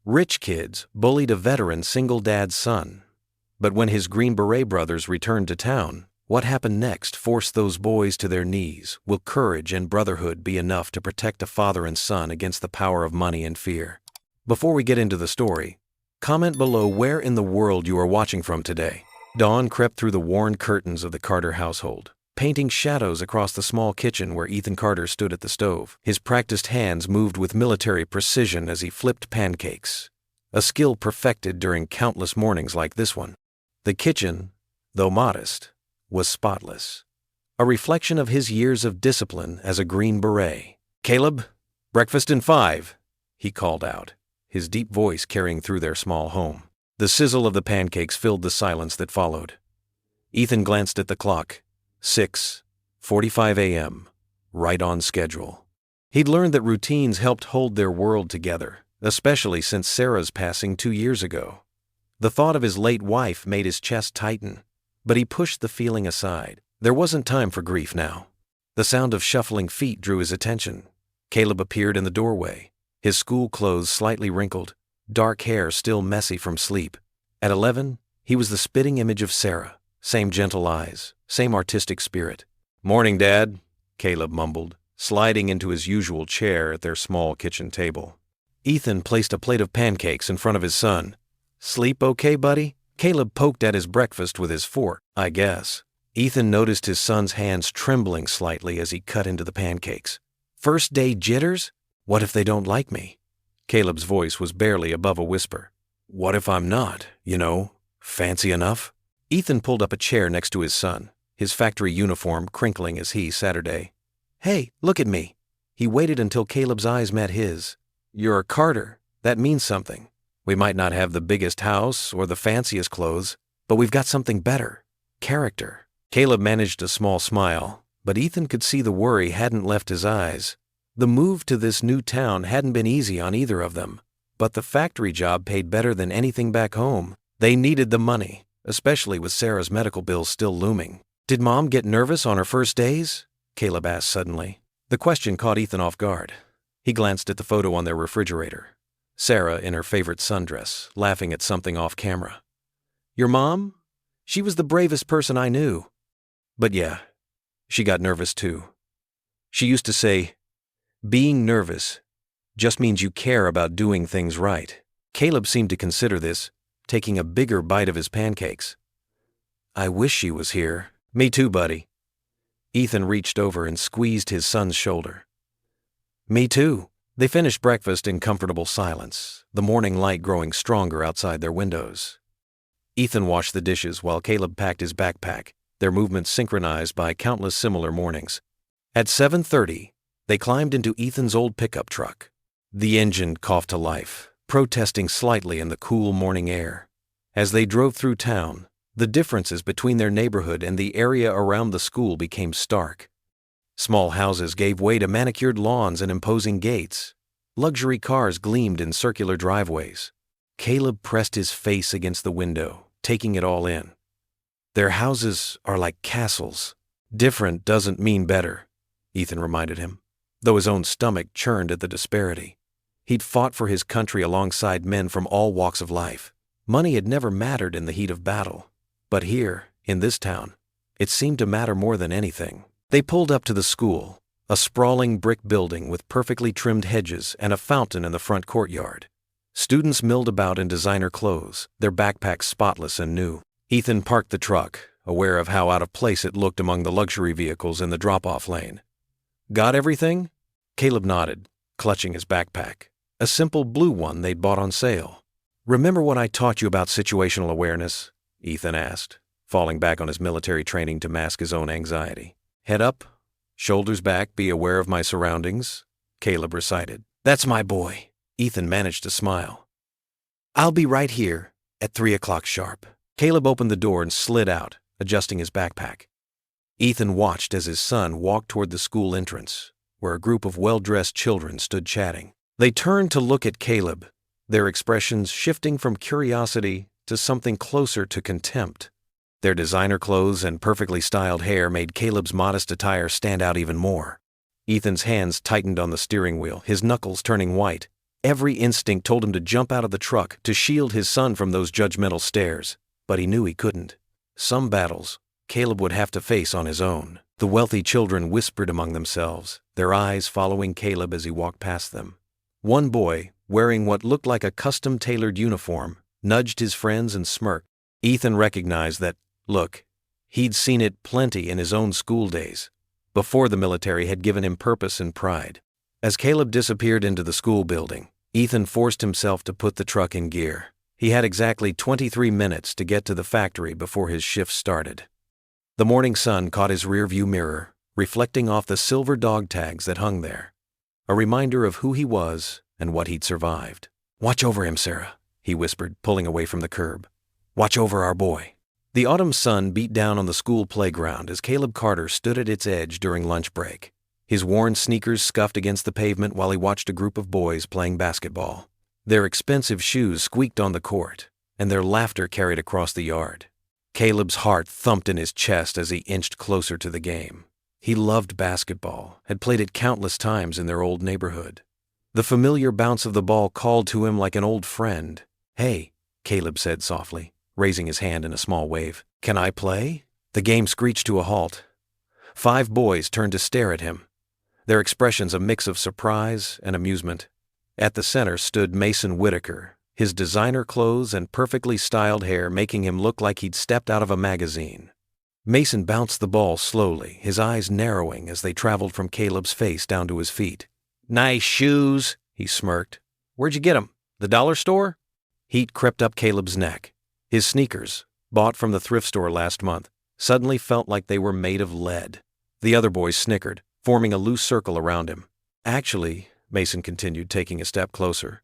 Rich kids bullied a veteran single dad's son. But when his Green Beret brothers returned to town, what happened next forced those boys to their knees. Will courage and brotherhood be enough to protect a father and son against the power of money and fear? Before we get into the story, comment below where in the world you are watching from today. Dawn crept through the worn curtains of the Carter household, painting shadows across the small kitchen where Ethan Carter stood at the stove. His practiced hands moved with military precision as he flipped pancakes, a skill perfected during countless mornings like this one. The kitchen, though modest, was spotless, a reflection of his years of discipline as a Green Beret. "Caleb, breakfast in 5, he called out, his deep voice carrying through their small home. The sizzle of the pancakes filled the silence that followed. Ethan glanced at the clock. 6:45 a.m., right on schedule. He'd learned that routines helped hold their world together, especially since Sarah's passing 2 years ago. The thought of his late wife made his chest tighten, but he pushed the feeling aside. There wasn't time for grief now. The sound of shuffling feet drew his attention. Caleb appeared in the doorway, his school clothes slightly wrinkled, dark hair still messy from sleep. At 11, he was the spitting image of Sarah. Same gentle eyes, same artistic spirit. "Morning, Dad," Caleb mumbled, sliding into his usual chair at their small kitchen table. Ethan placed a plate of pancakes in front of his son. "Sleep okay, buddy?" Caleb poked at his breakfast with his fork. "I guess." Ethan noticed his son's hands trembling slightly as he cut into the pancakes. "First day jitters? What if they don't like me?" Caleb's voice was barely above a whisper. "What if I'm not, fancy enough?" Ethan pulled up a chair next to his son, his factory uniform crinkling as he Saturday. "Hey, look at me." He waited until Caleb's eyes met his. "You're a Carter. That means something. We might not have the biggest house or the fanciest clothes, but we've got something better. Character." Caleb managed a small smile, but Ethan could see the worry hadn't left his eyes. The move to this new town hadn't been easy on either of them, but the factory job paid better than anything back home. They needed the money, especially with Sarah's medical bills still looming. "Did Mom get nervous on her first days?" Caleb asked suddenly. The question caught Ethan off guard. He glanced at the photo on their refrigerator. Sarah in her favorite sundress, laughing at something off camera. "Your mom? She was the bravest person I knew. But yeah, she got nervous too. She used to say, 'Being nervous just means you care about doing things right.'" Caleb seemed to consider this, taking a bigger bite of his pancakes. "I wish she was here." "Me too, buddy." Ethan reached over and squeezed his son's shoulder. "Me too." They finished breakfast in comfortable silence, the morning light growing stronger outside their windows. Ethan washed the dishes while Caleb packed his backpack, their movements synchronized by countless similar mornings. At 7:30, they climbed into Ethan's old pickup truck. The engine coughed to life, protesting slightly in the cool morning air. As they drove through town, the differences between their neighborhood and the area around the school became stark. Small houses gave way to manicured lawns and imposing gates. Luxury cars gleamed in circular driveways. Caleb pressed his face against the window, taking it all in. "Their houses are like castles. Different doesn't mean better," Ethan reminded him, though his own stomach churned at the disparity. He'd fought for his country alongside men from all walks of life. Money had never mattered in the heat of battle. But here, in this town, it seemed to matter more than anything. They pulled up to the school, a sprawling brick building with perfectly trimmed hedges and a fountain in the front courtyard. Students milled about in designer clothes, their backpacks spotless and new. Ethan parked the truck, aware of how out of place it looked among the luxury vehicles in the drop-off lane. "Got everything?" Caleb nodded, clutching his backpack, a simple blue one they'd bought on sale. "Remember what I taught you about situational awareness?" Ethan asked, falling back on his military training to mask his own anxiety. "Head up, shoulders back, be aware of my surroundings," Caleb recited. "That's my boy." Ethan managed to smile. "I'll be right here at 3 o'clock sharp." Caleb opened the door and slid out, adjusting his backpack. Ethan watched as his son walked toward the school entrance, where a group of well-dressed children stood chatting. They turned to look at Caleb, their expressions shifting from curiosity to something closer to contempt. Their designer clothes and perfectly styled hair made Caleb's modest attire stand out even more. Ethan's hands tightened on the steering wheel, his knuckles turning white. Every instinct told him to jump out of the truck to shield his son from those judgmental stares, but he knew he couldn't. Some battles Caleb would have to face on his own. The wealthy children whispered among themselves, their eyes following Caleb as he walked past them. One boy, wearing what looked like a custom-tailored uniform, nudged his friends and smirked. Ethan recognized that, look, he'd seen it plenty in his own school days, before the military had given him purpose and pride. As Caleb disappeared into the school building, Ethan forced himself to put the truck in gear. He had exactly 23 minutes to get to the factory before his shift started. The morning sun caught his rearview mirror, reflecting off the silver dog tags that hung there, a reminder of who he was and what he'd survived. "Watch over him, Sarah," he whispered, pulling away from the curb. "Watch over our boy." The autumn sun beat down on the school playground as Caleb Carter stood at its edge during lunch break. His worn sneakers scuffed against the pavement while he watched a group of boys playing basketball. Their expensive shoes squeaked on the court, and their laughter carried across the yard. Caleb's heart thumped in his chest as he inched closer to the game. He loved basketball, had played it countless times in their old neighborhood. The familiar bounce of the ball called to him like an old friend. "Hey," Caleb said softly, raising his hand in a small wave. "Can I play?" The game screeched to a halt. 5 boys turned to stare at him, their expressions a mix of surprise and amusement. At the center stood Mason Whitaker, his designer clothes and perfectly styled hair making him look like he'd stepped out of a magazine. Mason bounced the ball slowly, his eyes narrowing as they traveled from Caleb's face down to his feet. "Nice shoes," he smirked. "Where'd you get 'em? The dollar store?" Heat crept up Caleb's neck. His sneakers, bought from the thrift store last month, suddenly felt like they were made of lead. The other boys snickered, forming a loose circle around him. "Actually," Mason continued, taking a step closer,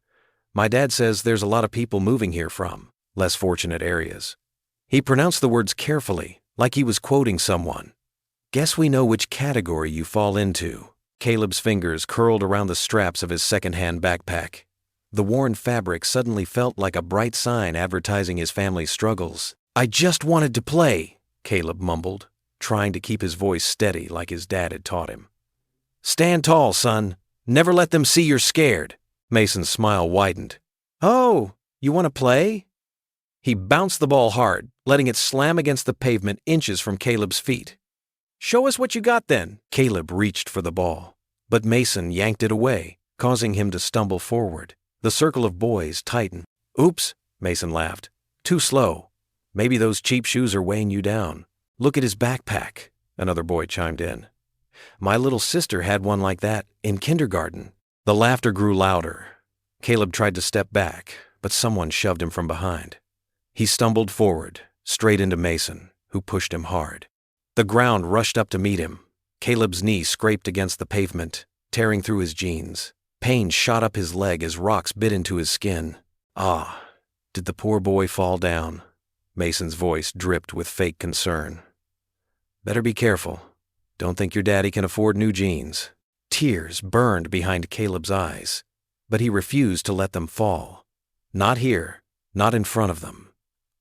"my dad says there's a lot of people moving here from less fortunate areas." He pronounced the words carefully, like he was quoting someone. "Guess we know which category you fall into." Caleb's fingers curled around the straps of his second-hand backpack. The worn fabric suddenly felt like a bright sign advertising his family's struggles. "I just wanted to play," Caleb mumbled, trying to keep his voice steady like his dad had taught him. "Stand tall, son. Never let them see you're scared." Mason's smile widened. "Oh, you want to play?" He bounced the ball hard, letting it slam against the pavement inches from Caleb's feet. "Show us what you got then." Caleb reached for the ball, but Mason yanked it away, causing him to stumble forward. The circle of boys tightened. "Oops," Mason laughed. "Too slow. Maybe those cheap shoes are weighing you down." "Look at his backpack," another boy chimed in. "My little sister had one like that in kindergarten." The laughter grew louder. Caleb tried to step back, but someone shoved him from behind. He stumbled forward, straight into Mason, who pushed him hard. The ground rushed up to meet him. Caleb's knee scraped against the pavement, tearing through his jeans. Pain shot up his leg as rocks bit into his skin. "Ah, did the poor boy fall down?" Mason's voice dripped with fake concern. "Better be careful. Don't think your daddy can afford new jeans." Tears burned behind Caleb's eyes, but he refused to let them fall. Not here, not in front of them.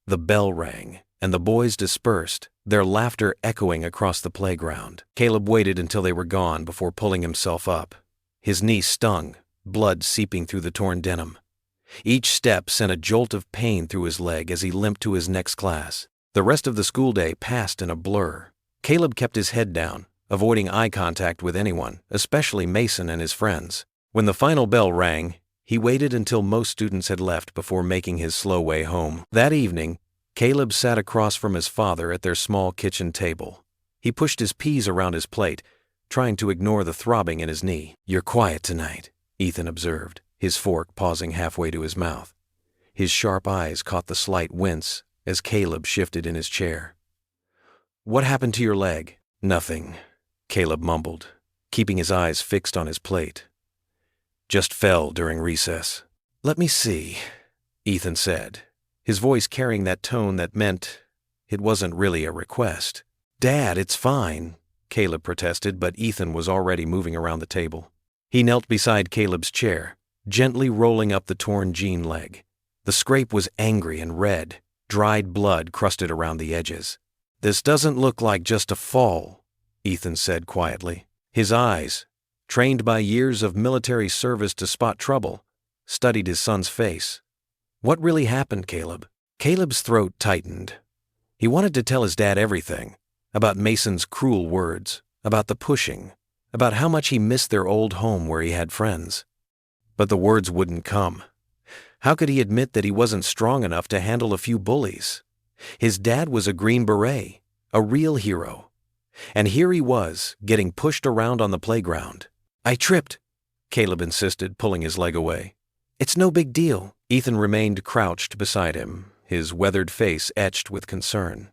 The bell rang, and the boys dispersed, their laughter echoing across the playground. Caleb waited until they were gone before pulling himself up. His knee stung, blood seeping through the torn denim. Each step sent a jolt of pain through his leg as he limped to his next class. The rest of the school day passed in a blur. Caleb kept his head down, avoiding eye contact with anyone, especially Mason and his friends. When the final bell rang, he waited until most students had left before making his slow way home. That evening, Caleb sat across from his father at their small kitchen table. He pushed his peas around his plate, trying to ignore the throbbing in his knee. "You're quiet tonight," Ethan observed, his fork pausing halfway to his mouth. His sharp eyes caught the slight wince as Caleb shifted in his chair. "What happened to your leg?" "Nothing," Caleb mumbled, keeping his eyes fixed on his plate. "Just fell during recess." "Let me see," Ethan said, his voice carrying that tone that meant it wasn't really a request. "Dad, it's fine," Caleb protested, but Ethan was already moving around the table. He knelt beside Caleb's chair, gently rolling up the torn jean leg. The scrape was angry and red, dried blood crusted around the edges. "This doesn't look like just a fall," Ethan said quietly. His eyes, trained by years of military service to spot trouble, studied his son's face. What really happened, Caleb? Caleb's throat tightened. He wanted to tell his dad everything, about Mason's cruel words, about the pushing, about how much he missed their old home where he had friends. But the words wouldn't come. How could he admit that he wasn't strong enough to handle a few bullies? His dad was a Green Beret, a real hero. And here he was, getting pushed around on the playground. "I tripped," Caleb insisted, pulling his leg away. "It's no big deal." Ethan remained crouched beside him, his weathered face etched with concern.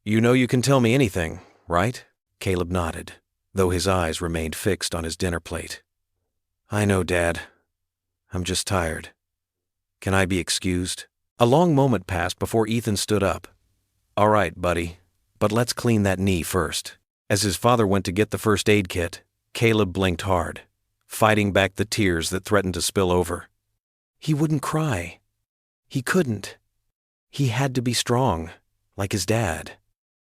"You know you can tell me anything, right?" Caleb nodded, though his eyes remained fixed on his dinner plate. "I know, Dad. I'm just tired. Can I be excused?" A long moment passed before Ethan stood up. "All right, buddy, but let's clean that knee first." As his father went to get the first aid kit, Caleb blinked hard, fighting back the tears that threatened to spill over. He wouldn't cry. He couldn't. He had to be strong, like his dad.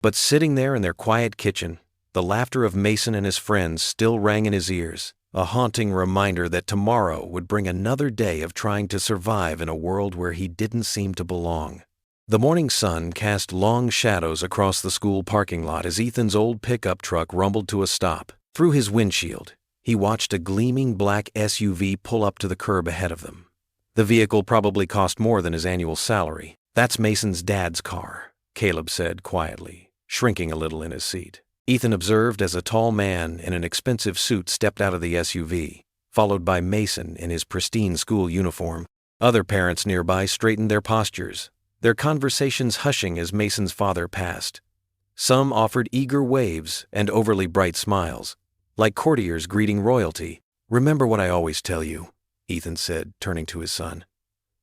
But sitting there in their quiet kitchen, the laughter of Mason and his friends still rang in his ears, a haunting reminder that tomorrow would bring another day of trying to survive in a world where he didn't seem to belong. The morning sun cast long shadows across the school parking lot as Ethan's old pickup truck rumbled to a stop. Through his windshield, he watched a gleaming black SUV pull up to the curb ahead of them. The vehicle probably cost more than his annual salary. "That's Mason's dad's car," Caleb said quietly, shrinking a little in his seat. Ethan observed as a tall man in an expensive suit stepped out of the SUV, followed by Mason in his pristine school uniform. Other parents nearby straightened their postures, their conversations hushing as Mason's father passed. Some offered eager waves and overly bright smiles, like courtiers greeting royalty. "Remember what I always tell you," Ethan said, turning to his son.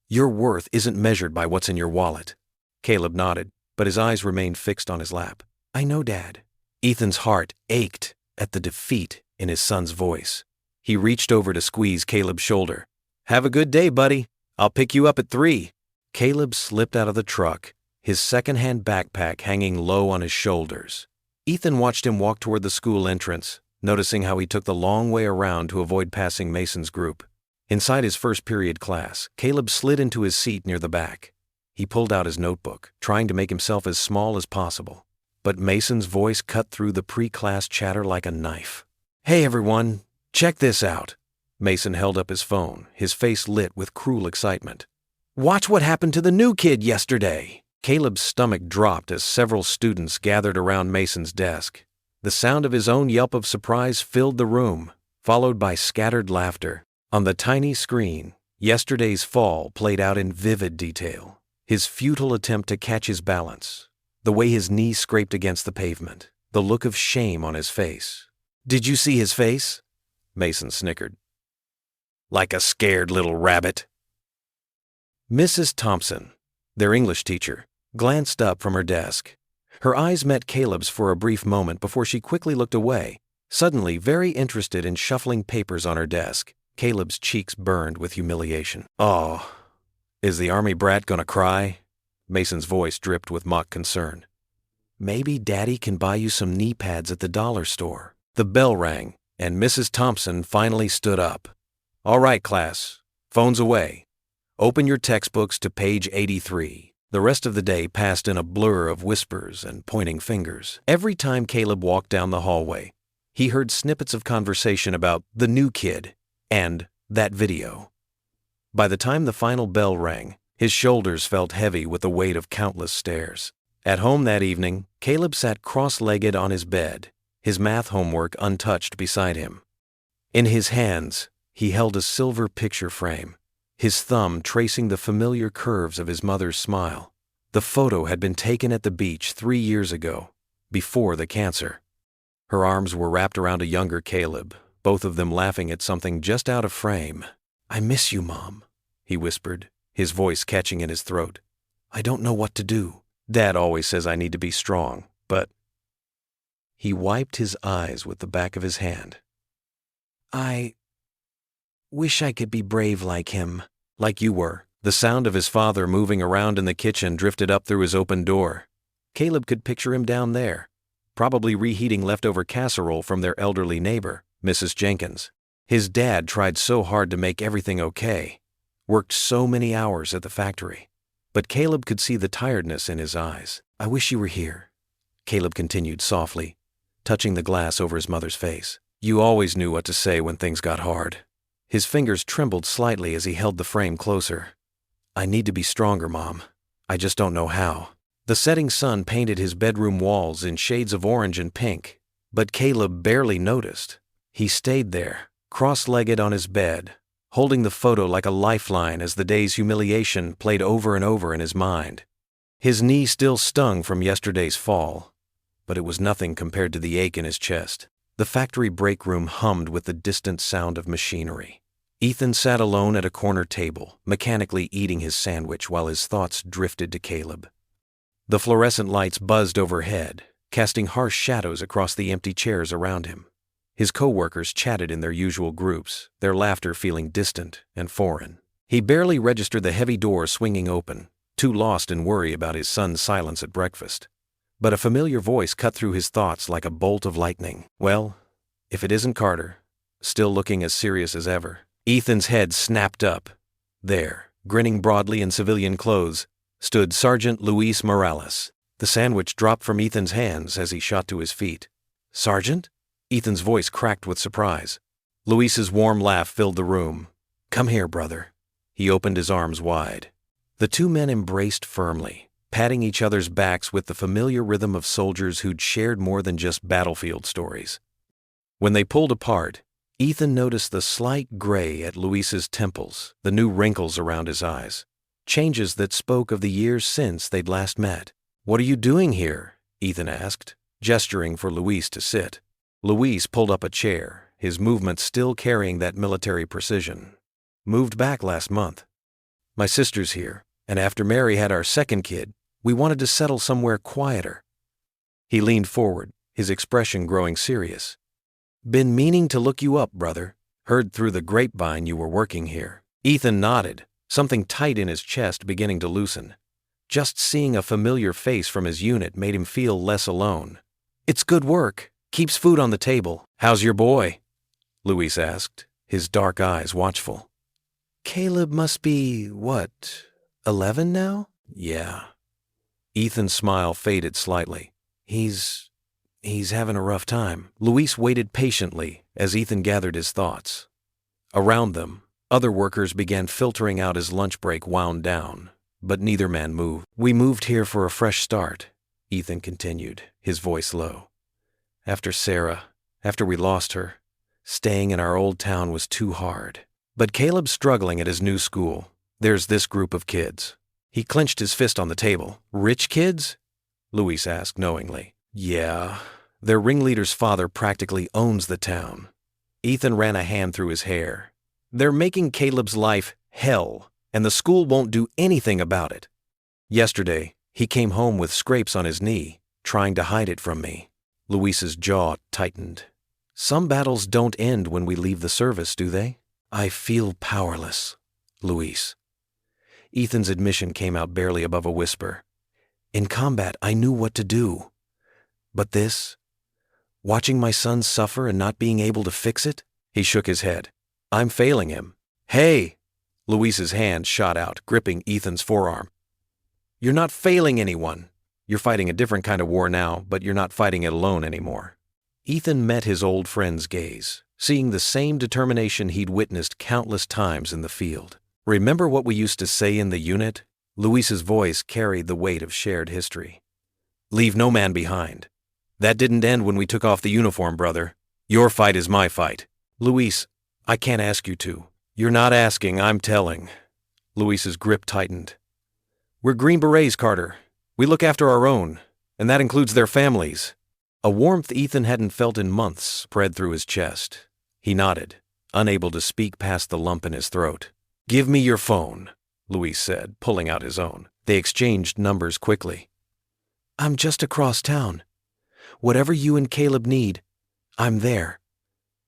"Your worth isn't measured by what's in your wallet." Caleb nodded, but his eyes remained fixed on his lap. "I know, Dad." Ethan's heart ached at the defeat in his son's voice. He reached over to squeeze Caleb's shoulder. "Have a good day, buddy. I'll pick you up at 3. Caleb slipped out of the truck, his second-hand backpack hanging low on his shoulders. Ethan watched him walk toward the school entrance, noticing how he took the long way around to avoid passing Mason's group. Inside his first period class, Caleb slid into his seat near the back. He pulled out his notebook, trying to make himself as small as possible. But Mason's voice cut through the pre-class chatter like a knife. "Hey everyone, check this out." Mason held up his phone, his face lit with cruel excitement. "Watch what happened to the new kid yesterday." Caleb's stomach dropped as several students gathered around Mason's desk. The sound of his own yelp of surprise filled the room, followed by scattered laughter. On the tiny screen, yesterday's fall played out in vivid detail. His futile attempt to catch his balance, the way his knee scraped against the pavement, the look of shame on his face. "Did you see his face?" Mason snickered. "Like a scared little rabbit." Mrs. Thompson, their English teacher, glanced up from her desk. Her eyes met Caleb's for a brief moment before she quickly looked away, suddenly very interested in shuffling papers on her desk. Caleb's cheeks burned with humiliation. "Oh, is the army brat gonna cry?" Mason's voice dripped with mock concern. "Maybe Daddy can buy you some knee pads at the dollar store." The bell rang, and Mrs. Thompson finally stood up. "All right, class, phones away. Open your textbooks to page 83. The rest of the day passed in a blur of whispers and pointing fingers. Every time Caleb walked down the hallway, he heard snippets of conversation about the new kid and that video. By the time the final bell rang, his shoulders felt heavy with the weight of countless stares. At home that evening, Caleb sat cross-legged on his bed, his math homework untouched beside him. In his hands, he held a silver picture frame, his thumb tracing the familiar curves of his mother's smile. The photo had been taken at the beach 3 years ago, before the cancer. Her arms were wrapped around a younger Caleb, both of them laughing at something just out of frame. "I miss you, Mom," he whispered, his voice catching in his throat. "I don't know what to do. Dad always says I need to be strong, but..." He wiped his eyes with the back of his hand. "I wish I could be brave like him, like you were." The sound of his father moving around in the kitchen drifted up through his open door. Caleb could picture him down there, probably reheating leftover casserole from their elderly neighbor, Mrs. Jenkins. His dad tried so hard to make everything okay, worked so many hours at the factory. But Caleb could see the tiredness in his eyes. "I wish you were here," Caleb continued softly, touching the glass over his mother's face. "You always knew what to say when things got hard." His fingers trembled slightly as he held the frame closer. "I need to be stronger, Mom. I just don't know how." The setting sun painted his bedroom walls in shades of orange and pink, but Caleb barely noticed. He stayed there, cross-legged on his bed, holding the photo like a lifeline as the day's humiliation played over and over in his mind. His knee still stung from yesterday's fall, but it was nothing compared to the ache in his chest. The factory break room hummed with the distant sound of machinery. Ethan sat alone at a corner table, mechanically eating his sandwich while his thoughts drifted to Caleb. The fluorescent lights buzzed overhead, casting harsh shadows across the empty chairs around him. His co-workers chatted in their usual groups, their laughter feeling distant and foreign. He barely registered the heavy door swinging open, too lost in worry about his son's silence at breakfast. But a familiar voice cut through his thoughts like a bolt of lightning. "Well, if it isn't Carter," still looking as serious as ever. Ethan's head snapped up. There, grinning broadly in civilian clothes, stood Sergeant Luis Morales. The sandwich dropped from Ethan's hands as he shot to his feet. "Sergeant?" Ethan's voice cracked with surprise. Luis's warm laugh filled the room. "Come here, brother." He opened his arms wide. The two men embraced firmly, patting each other's backs with the familiar rhythm of soldiers who'd shared more than just battlefield stories. When they pulled apart, Ethan noticed the slight gray at Luis's temples, the new wrinkles around his eyes, changes that spoke of the years since they'd last met. "What are you doing here?" Ethan asked, gesturing for Luis to sit. Luis pulled up a chair, his movements still carrying that military precision. "Moved back last month. My sister's here, and after Mary had our second kid, we wanted to settle somewhere quieter." He leaned forward, his expression growing serious. "Been meaning to look you up, brother. Heard through the grapevine you were working here." Ethan nodded, something tight in his chest beginning to loosen. Just seeing a familiar face from his unit made him feel less alone. "It's good work. Keeps food on the table. How's your boy?" Luis asked, his dark eyes watchful. "Caleb must be, 11 now?" "Yeah." Ethan's smile faded slightly. He's having a rough time." Luis waited patiently as Ethan gathered his thoughts. Around them, other workers began filtering out as lunch break wound down, but neither man moved. "We moved here for a fresh start," Ethan continued, his voice low. "After Sarah, after we lost her, staying in our old town was too hard. But Caleb's struggling at his new school. There's this group of kids." He clenched his fist on the table. "Rich kids?" Luis asked knowingly. "Yeah. Their ringleader's father practically owns the town." Ethan ran a hand through his hair. "They're making Caleb's life hell, and the school won't do anything about it. Yesterday, he came home with scrapes on his knee, trying to hide it from me." Luis's jaw tightened. "Some battles don't end when we leave the service, do they?" "I feel powerless, Luis." Ethan's admission came out barely above a whisper. "In combat, I knew what to do. But this? Watching my son suffer and not being able to fix it?" He shook his head. "I'm failing him." "Hey!" Luis's hand shot out, gripping Ethan's forearm. "You're not failing anyone. You're fighting a different kind of war now, but you're not fighting it alone anymore." Ethan met his old friend's gaze, seeing the same determination he'd witnessed countless times in the field. "Remember what we used to say in the unit?" Luis's voice carried the weight of shared history. "Leave no man behind. That didn't end when we took off the uniform, brother. Your fight is my fight." "Luis, I can't ask you to." "You're not asking, I'm telling." Luis's grip tightened. "We're Green Berets, Carter. We look after our own, and that includes their families." A warmth Ethan hadn't felt in months spread through his chest. He nodded, unable to speak past the lump in his throat. "Give me your phone," Luis said, pulling out his own. They exchanged numbers quickly. "I'm just across town. Whatever you and Caleb need, I'm there.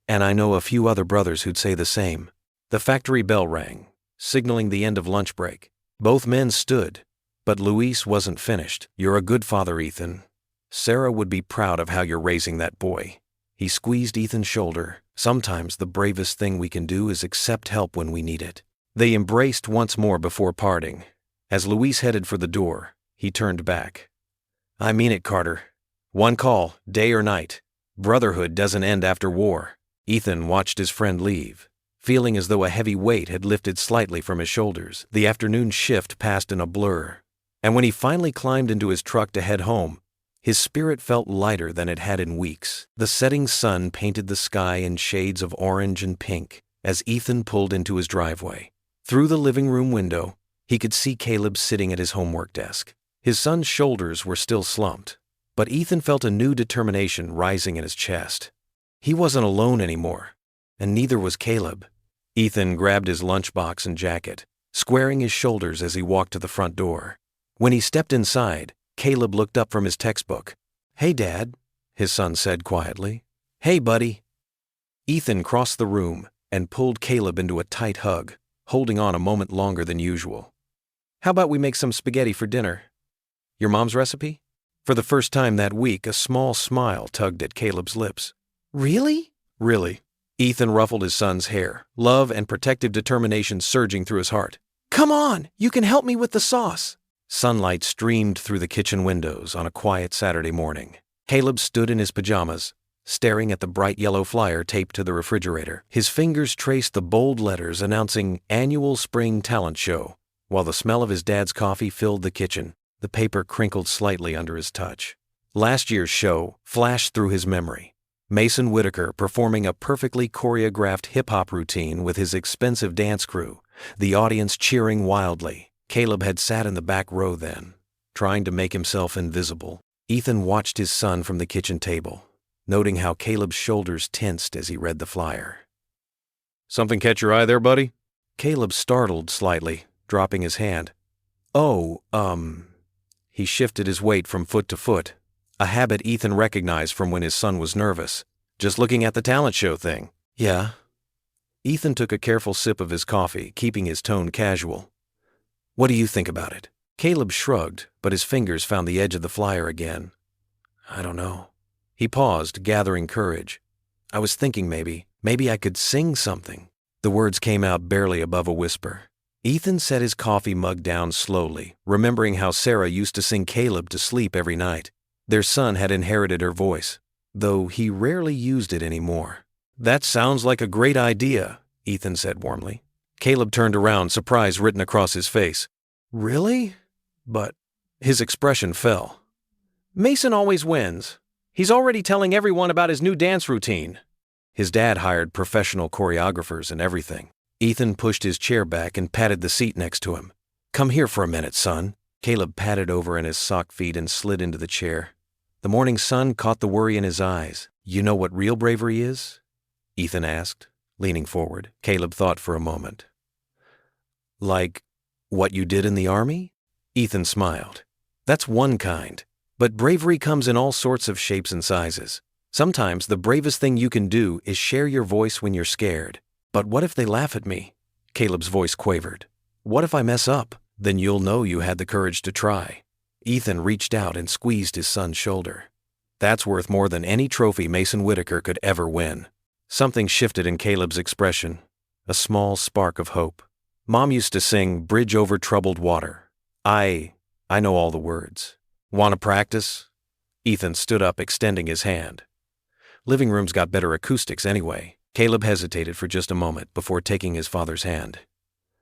And I know a few other brothers who'd say the same." The factory bell rang, signaling the end of lunch break. Both men stood, but Luis wasn't finished. "You're a good father, Ethan. Sarah would be proud of how you're raising that boy." He squeezed Ethan's shoulder. Sometimes the bravest thing we can do is accept help when we need it. They embraced once more before parting. As Luis headed for the door, he turned back. I mean it, Carter. One call, day or night. Brotherhood doesn't end after war. Ethan watched his friend leave, feeling as though a heavy weight had lifted slightly from his shoulders. The afternoon shift passed in a blur, and when he finally climbed into his truck to head home, his spirit felt lighter than it had in weeks. The setting sun painted the sky in shades of orange and pink as Ethan pulled into his driveway. Through the living room window, he could see Caleb sitting at his homework desk. His son's shoulders were still slumped, but Ethan felt a new determination rising in his chest. He wasn't alone anymore, and neither was Caleb. Ethan grabbed his lunchbox and jacket, squaring his shoulders as he walked to the front door. When he stepped inside, Caleb looked up from his textbook. Hey, Dad, his son said quietly. Hey, buddy. Ethan crossed the room and pulled Caleb into a tight hug, holding on a moment longer than usual. How about we make some spaghetti for dinner? Your mom's recipe? For the first time that week, a small smile tugged at Caleb's lips. Really? Really. Ethan ruffled his son's hair, love and protective determination surging through his heart. Come on, you can help me with the sauce. Sunlight streamed through the kitchen windows on a quiet Saturday morning. Caleb stood in his pajamas, staring at the bright yellow flyer taped to the refrigerator. His fingers traced the bold letters announcing Annual Spring Talent Show, while the smell of his dad's coffee filled the kitchen. The paper crinkled slightly under his touch. Last year's show flashed through his memory. Mason Whitaker performing a perfectly choreographed hip-hop routine with his expensive dance crew, the audience cheering wildly. Caleb had sat in the back row then, trying to make himself invisible. Ethan watched his son from the kitchen table, noting how Caleb's shoulders tensed as he read the flyer. Something catch your eye there, buddy? Caleb startled slightly, dropping his hand. Oh, He shifted his weight from foot to foot, a habit Ethan recognized from when his son was nervous. Just looking at the talent show thing. Yeah. Ethan took a careful sip of his coffee, keeping his tone casual. What do you think about it? Caleb shrugged, but his fingers found the edge of the flyer again. I don't know. He paused, gathering courage. I was thinking maybe I could sing something. The words came out barely above a whisper. Ethan set his coffee mug down slowly, remembering how Sarah used to sing Caleb to sleep every night. Their son had inherited her voice, though he rarely used it anymore. That sounds like a great idea, Ethan said warmly. Caleb turned around, surprise written across his face. Really? But his expression fell. Mason always wins. He's already telling everyone about his new dance routine. His dad hired professional choreographers and everything. Ethan pushed his chair back and patted the seat next to him. Come here for a minute, son. Caleb patted over in his sock feet and slid into the chair. The morning sun caught the worry in his eyes. You know what real bravery is? Ethan asked, leaning forward. Caleb thought for a moment. Like what you did in the army? Ethan smiled. That's one kind. But bravery comes in all sorts of shapes and sizes. Sometimes the bravest thing you can do is share your voice when you're scared. But what if they laugh at me? Caleb's voice quavered. What if I mess up? Then you'll know you had the courage to try. Ethan reached out and squeezed his son's shoulder. That's worth more than any trophy Mason Whitaker could ever win. Something shifted in Caleb's expression, a small spark of hope. Mom used to sing Bridge Over Troubled Water. I know all the words. Want to practice? Ethan stood up, extending his hand. Living rooms got better acoustics anyway. Caleb hesitated for just a moment before taking his father's hand.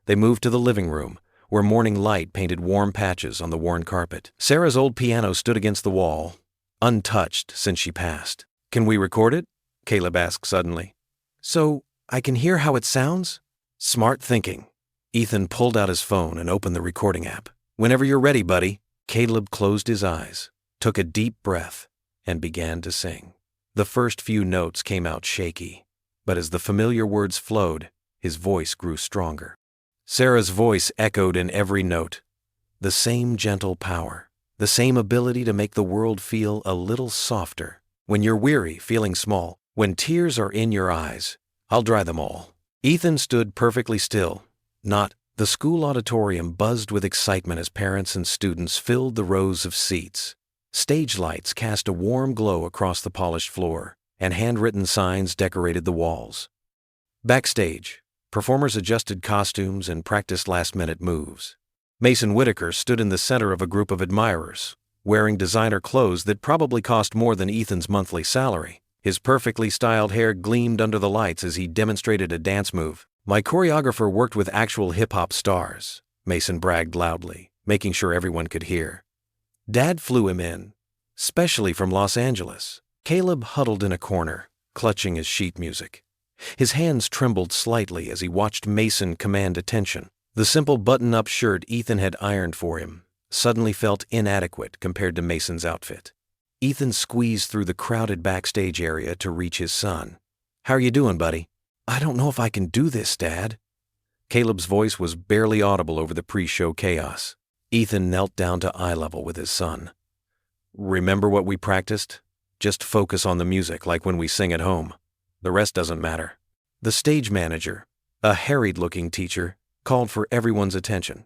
They moved to the living room, where morning light painted warm patches on the worn carpet. Sarah's old piano stood against the wall, untouched since she passed. Can we record it? Caleb asked suddenly. So I can hear how it sounds? Smart thinking. Ethan pulled out his phone and opened the recording app. Whenever you're ready, buddy. Caleb closed his eyes, took a deep breath, and began to sing. The first few notes came out shaky, but as the familiar words flowed, his voice grew stronger. Sarah's voice echoed in every note. The same gentle power, the same ability to make the world feel a little softer. When you're weary, feeling small, when tears are in your eyes, I'll dry them all. Ethan stood perfectly still. The school auditorium buzzed with excitement as parents and students filled the rows of seats. Stage lights cast a warm glow across the polished floor. and handwritten signs decorated the walls. Backstage, performers adjusted costumes and practiced last-minute moves. Mason Whitaker stood in the center of a group of admirers, wearing designer clothes that probably cost more than Ethan's monthly salary. His perfectly styled hair gleamed under the lights as he demonstrated a dance move. "My choreographer worked with actual hip-hop stars," Mason bragged loudly, making sure everyone could hear. "Dad flew him in, specially from Los Angeles." Caleb huddled in a corner, clutching his sheet music. His hands trembled slightly as he watched Mason command attention. The simple button-up shirt Ethan had ironed for him suddenly felt inadequate compared to Mason's outfit. Ethan squeezed through the crowded backstage area to reach his son. "How are you doing, buddy?" "I don't know if I can do this, Dad." Caleb's voice was barely audible over the pre-show chaos. Ethan knelt down to eye level with his son. "Remember what we practiced? Just focus on the music like when we sing at home. The rest doesn't matter." The stage manager, a harried-looking teacher, called for everyone's attention.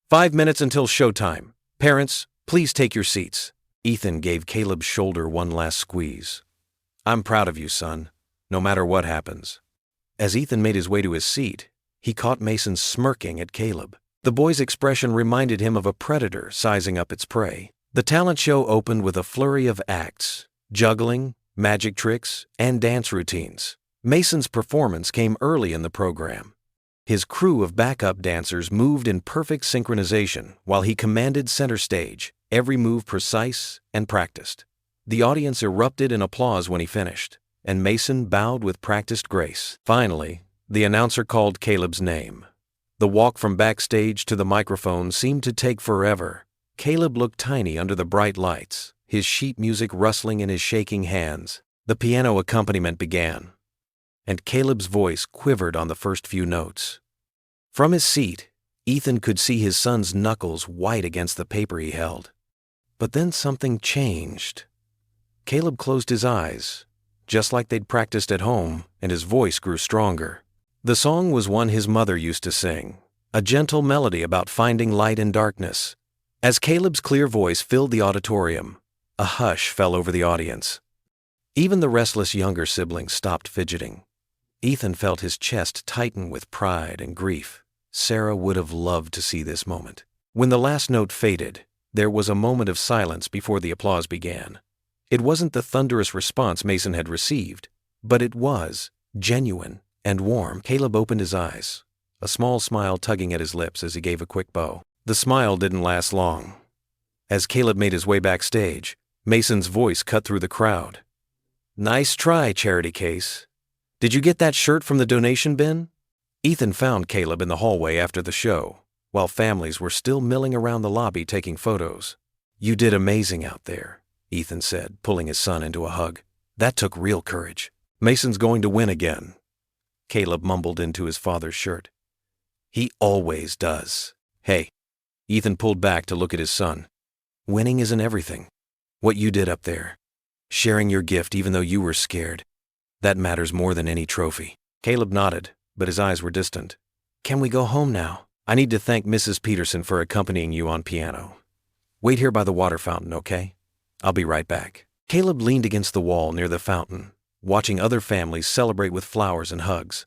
5 minutes until showtime. Parents, please take your seats." Ethan gave Caleb's shoulder one last squeeze. "I'm proud of you, son, no matter what happens." As Ethan made his way to his seat, he caught Mason smirking at Caleb. The boy's expression reminded him of a predator sizing up its prey. The talent show opened with a flurry of acts, juggling, magic tricks, and dance routines. Mason's performance came early in the program. His crew of backup dancers moved in perfect synchronization while he commanded center stage, every move precise and practiced. The audience erupted in applause when he finished, and Mason bowed with practiced grace. Finally, the announcer called Caleb's name. The walk from backstage to the microphone seemed to take forever. Caleb looked tiny under the bright lights, his sheet music rustling in his shaking hands. The piano accompaniment began, and Caleb's voice quivered on the first few notes. From his seat, Ethan could see his son's knuckles white against the paper he held. But then something changed. Caleb closed his eyes, just like they'd practiced at home, and his voice grew stronger. The song was one his mother used to sing, a gentle melody about finding light in darkness. As Caleb's clear voice filled the auditorium, a hush fell over the audience. Even the restless younger siblings stopped fidgeting. Ethan felt his chest tighten with pride and grief. Sarah would have loved to see this moment. When the last note faded, there was a moment of silence before the applause began. It wasn't the thunderous response Mason had received, but it was genuine and warm. Caleb opened his eyes, a small smile tugging at his lips as he gave a quick bow. The smile didn't last long. As Caleb made his way backstage, Mason's voice cut through the crowd. "Nice try, Charity Case. Did you get that shirt from the donation bin?" Ethan found Caleb in the hallway after the show, while families were still milling around the lobby taking photos. "You did amazing out there," Ethan said, pulling his son into a hug. "That took real courage." "Mason's going to win again," Caleb mumbled into his father's shirt. "He always does." "Hey." Ethan pulled back to look at his son. "Winning isn't everything. What you did up there, sharing your gift even though you were scared, that matters more than any trophy." Caleb nodded, but his eyes were distant. "Can we go home now? I need to thank Mrs. Peterson for accompanying you on piano. Wait here by the water fountain, okay? I'll be right back." Caleb leaned against the wall near the fountain, watching other families celebrate with flowers and hugs.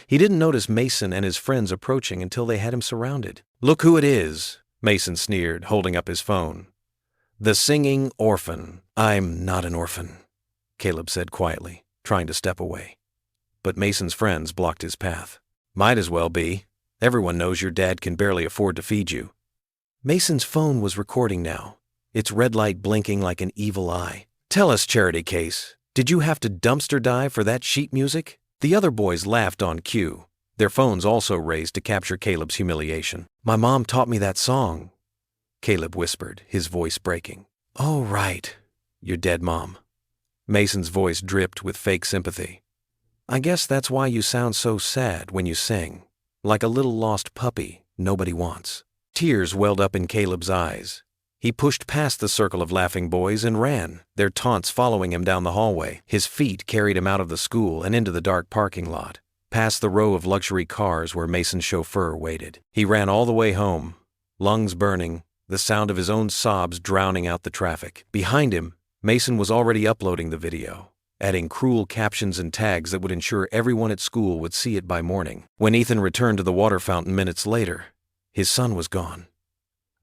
He didn't notice Mason and his friends approaching until they had him surrounded. "Look who it is," Mason sneered, holding up his phone. "The singing orphan." "I'm not an orphan," Caleb said quietly, trying to step away. But Mason's friends blocked his path. "Might as well be. Everyone knows your dad can barely afford to feed you." Mason's phone was recording now, its red light blinking like an evil eye. "Tell us, Charity Case, did you have to dumpster dive for that sheet music?" The other boys laughed on cue, their phones also raised to capture Caleb's humiliation. "My mom taught me that song," Caleb whispered, his voice breaking. "Oh, right, your dead mom." Mason's voice dripped with fake sympathy. "I guess that's why you sound so sad when you sing, like a little lost puppy nobody wants." Tears welled up in Caleb's eyes. He pushed past the circle of laughing boys and ran, their taunts following him down the hallway. His feet carried him out of the school and into the dark parking lot, past the row of luxury cars where Mason's chauffeur waited. He ran all the way home, lungs burning, the sound of his own sobs drowning out the traffic. Behind him, Mason was already uploading the video, adding cruel captions and tags that would ensure everyone at school would see it by morning. When Ethan returned to the water fountain minutes later, his son was gone.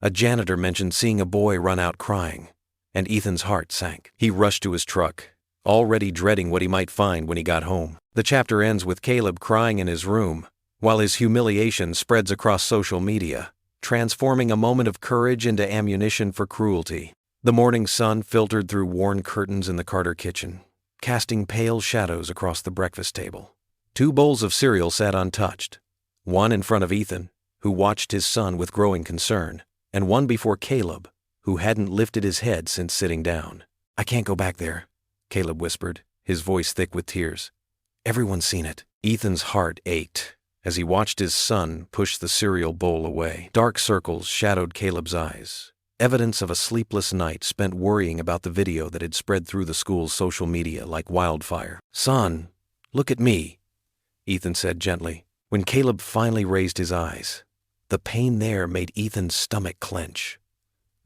A janitor mentioned seeing a boy run out crying, and Ethan's heart sank. He rushed to his truck, already dreading what he might find when he got home. The chapter ends with Caleb crying in his room, while his humiliation spreads across social media, transforming a moment of courage into ammunition for cruelty. The morning sun filtered through worn curtains in the Carter kitchen, casting pale shadows across the breakfast table. 2 bowls of cereal sat untouched, one in front of Ethan, who watched his son with growing concern, and one before Caleb, who hadn't lifted his head since sitting down. "I can't go back there," Caleb whispered, his voice thick with tears. "Everyone's seen it." Ethan's heart ached as he watched his son push the cereal bowl away. Dark circles shadowed Caleb's eyes, evidence of a sleepless night spent worrying about the video that had spread through the school's social media like wildfire. "Son, look at me," Ethan said gently. When Caleb finally raised his eyes, the pain there made Ethan's stomach clench.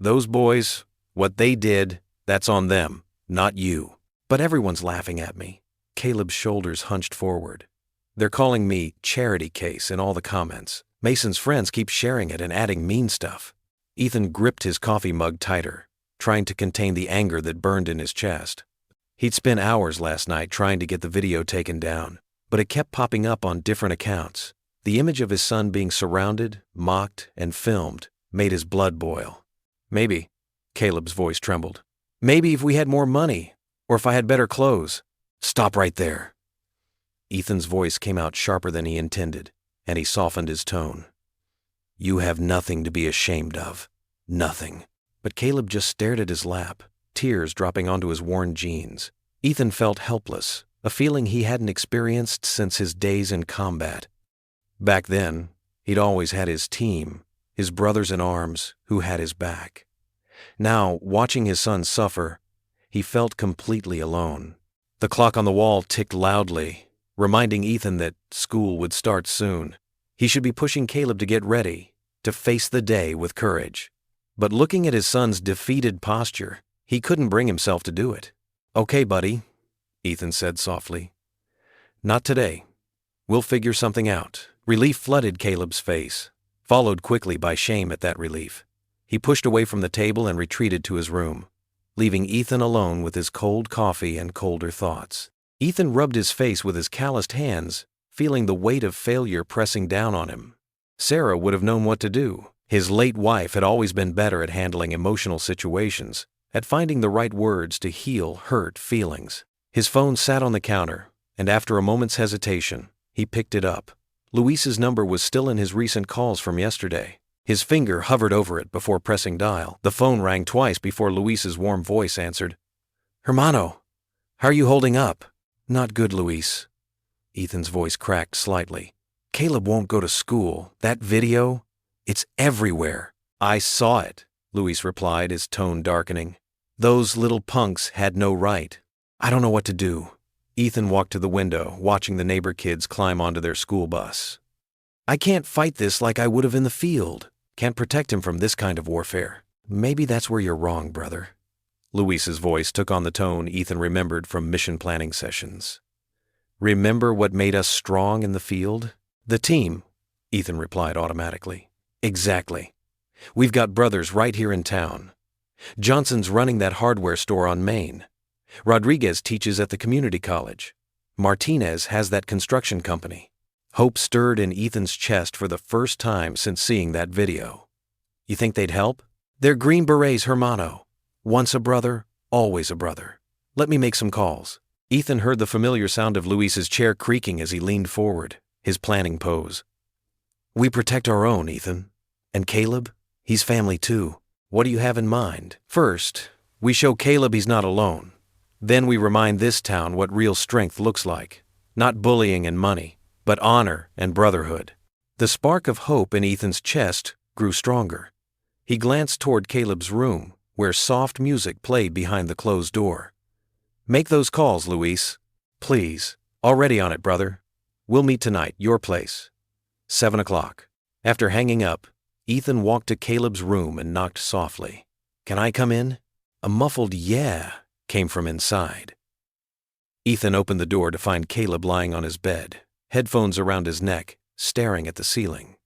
"Those boys, what they did, that's on them, not you. But everyone's laughing at me." Caleb's shoulders hunched forward. "They're calling me charity case in all the comments. Mason's friends keep sharing it and adding mean stuff." Ethan gripped his coffee mug tighter, trying to contain the anger that burned in his chest. He'd spent hours last night trying to get the video taken down, but it kept popping up on different accounts. The image of his son being surrounded, mocked, and filmed made his blood boil. "Maybe," Caleb's voice trembled. "Maybe if we had more money, or if I had better clothes." "Stop right there." Ethan's voice came out sharper than he intended, and he softened his tone. "You have nothing to be ashamed of. Nothing." But Caleb just stared at his lap, tears dropping onto his worn jeans. Ethan felt helpless, a feeling he hadn't experienced since his days in combat. Back then, he'd always had his team, his brothers in arms, who had his back. Now, watching his son suffer, he felt completely alone. The clock on the wall ticked loudly, reminding Ethan that school would start soon. He should be pushing Caleb to get ready, to face the day with courage. But looking at his son's defeated posture, he couldn't bring himself to do it. "Okay, buddy," Ethan said softly. "Not today. We'll figure something out." Relief flooded Caleb's face, followed quickly by shame at that relief. He pushed away from the table and retreated to his room, leaving Ethan alone with his cold coffee and colder thoughts. Ethan rubbed his face with his calloused hands, feeling the weight of failure pressing down on him. Sarah would have known what to do. His late wife had always been better at handling emotional situations, at finding the right words to heal hurt feelings. His phone sat on the counter, and after a moment's hesitation, he picked it up. Luis's number was still in his recent calls from yesterday. His finger hovered over it before pressing dial. The phone rang twice before Luis's warm voice answered. "Hermano, how are you holding up?" "Not good, Luis." Ethan's voice cracked slightly. "Caleb won't go to school. That video, it's everywhere." "I saw it," Luis replied, his tone darkening. "Those little punks had no right." "I don't know what to do." Ethan walked to the window, watching the neighbor kids climb onto their school bus. "I can't fight this like I would have in the field. Can't protect him from this kind of warfare." "Maybe that's where you're wrong, brother." Luis's voice took on the tone Ethan remembered from mission planning sessions. "Remember what made us strong in the field?" "The team," Ethan replied automatically. "Exactly. We've got brothers right here in town. Johnson's running that hardware store on Main. Rodriguez teaches at the community college. Martinez has that construction company." Hope stirred in Ethan's chest for the first time since seeing that video. "You think they'd help?" "They're Green Berets, hermano. Once a brother, always a brother. Let me make some calls." Ethan heard the familiar sound of Luis's chair creaking as he leaned forward, his planning pose. "We protect our own, Ethan. And Caleb, he's family too. What do you have in mind?" "First, we show Caleb he's not alone. Then we remind this town what real strength looks like. Not bullying and money, but honor and brotherhood." The spark of hope in Ethan's chest grew stronger. He glanced toward Caleb's room, where soft music played behind the closed door. "Make those calls, Luis. Please. Already on it, brother. We'll meet tonight, your place. 7 o'clock. After hanging up, Ethan walked to Caleb's room and knocked softly. "Can I come in?" A muffled "yeah" came from inside. Ethan opened the door to find Caleb lying on his bed, headphones around his neck, staring at the ceiling.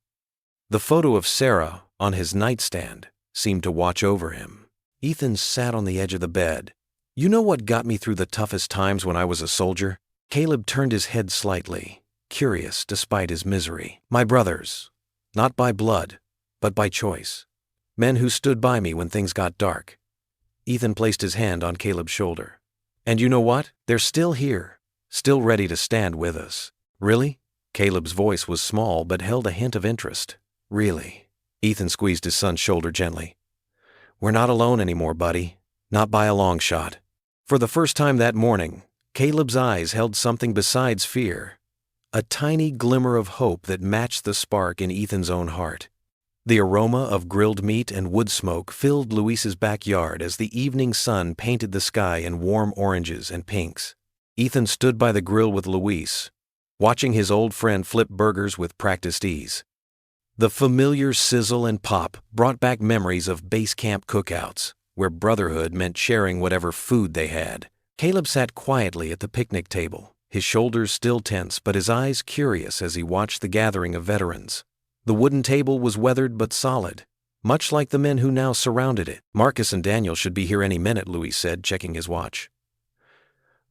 The photo of Sarah, on his nightstand, seemed to watch over him. Ethan sat on the edge of the bed. "You know what got me through the toughest times when I was a soldier?" Caleb turned his head slightly, curious despite his misery. "My brothers. Not by blood, but by choice. Men who stood by me when things got dark." Ethan placed his hand on Caleb's shoulder. "And you know what? They're still here, still ready to stand with us." "Really?" Caleb's voice was small but held a hint of interest. "Really?" Ethan squeezed his son's shoulder gently. "We're not alone anymore, buddy. Not by a long shot." For the first time that morning, Caleb's eyes held something besides fear, a tiny glimmer of hope that matched the spark in Ethan's own heart. The aroma of grilled meat and wood smoke filled Luis's backyard as the evening sun painted the sky in warm oranges and pinks. Ethan stood by the grill with Luis, watching his old friend flip burgers with practiced ease. The familiar sizzle and pop brought back memories of base camp cookouts, where brotherhood meant sharing whatever food they had. Caleb sat quietly at the picnic table, his shoulders still tense but his eyes curious as he watched the gathering of veterans. The wooden table was weathered but solid, much like the men who now surrounded it. "Marcus and Daniel should be here any minute," Luis said, checking his watch.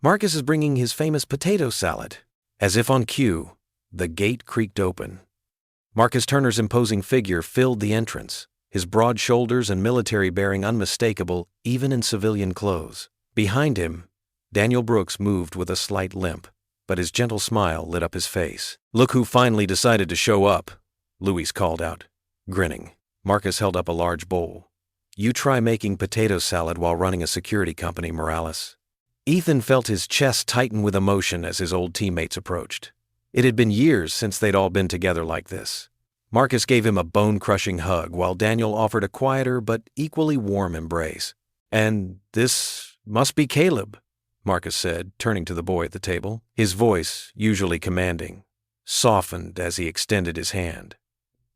"Marcus is bringing his famous potato salad." As if on cue, the gate creaked open. Marcus Turner's imposing figure filled the entrance, his broad shoulders and military bearing unmistakable even in civilian clothes. Behind him, Daniel Brooks moved with a slight limp, but his gentle smile lit up his face. "Look who finally decided to show up," Luis called out, grinning. Marcus held up a large bowl. "You try making potato salad while running a security company, Morales." Ethan felt his chest tighten with emotion as his old teammates approached. It had been years since they'd all been together like this. Marcus gave him a bone-crushing hug while Daniel offered a quieter but equally warm embrace. "And this must be Caleb," Marcus said, turning to the boy at the table. His voice, usually commanding, softened as he extended his hand.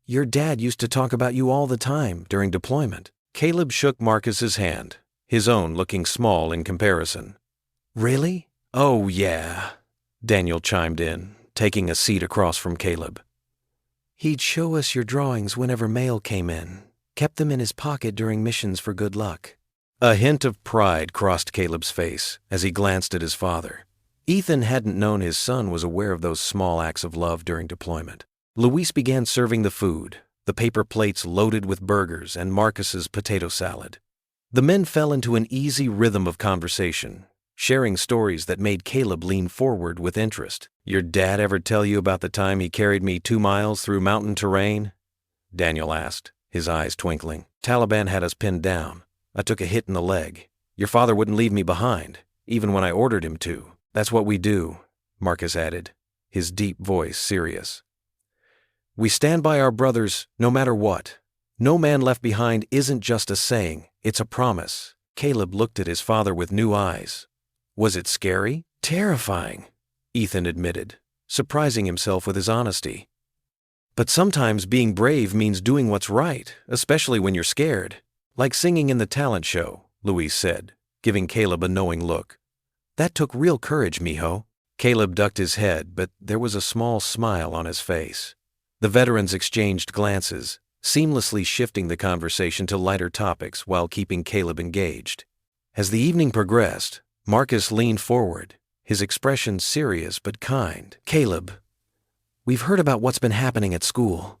"Your dad used to talk about you all the time during deployment." Caleb shook Marcus's hand, his own looking small in comparison. "Really?" "Oh, yeah," Daniel chimed in, taking a seat across from Caleb. "He'd show us your drawings whenever mail came in, kept them in his pocket during missions for good luck." A hint of pride crossed Caleb's face as he glanced at his father. Ethan hadn't known his son was aware of those small acts of love during deployment. Luis began serving the food, the paper plates loaded with burgers and Marcus's potato salad. The men fell into an easy rhythm of conversation, sharing stories that made Caleb lean forward with interest. "Your dad ever tell you about the time he carried me 2 miles through mountain terrain?" Daniel asked, his eyes twinkling. "Taliban had us pinned down. I took a hit in the leg. Your father wouldn't leave me behind, even when I ordered him to." "That's what we do," Marcus added, his deep voice serious. "We stand by our brothers no matter what. No man left behind isn't just a saying, it's a promise." Caleb looked at his father with new eyes. "Was it scary?" "Terrifying," Ethan admitted, surprising himself with his honesty. "But sometimes being brave means doing what's right, especially when you're scared. Like singing in the talent show," Luis said, giving Caleb a knowing look. "That took real courage, mijo." Caleb ducked his head, but there was a small smile on his face. The veterans exchanged glances, seamlessly shifting the conversation to lighter topics while keeping Caleb engaged. As the evening progressed, Marcus leaned forward, his expression serious but kind. "Caleb, we've heard about what's been happening at school."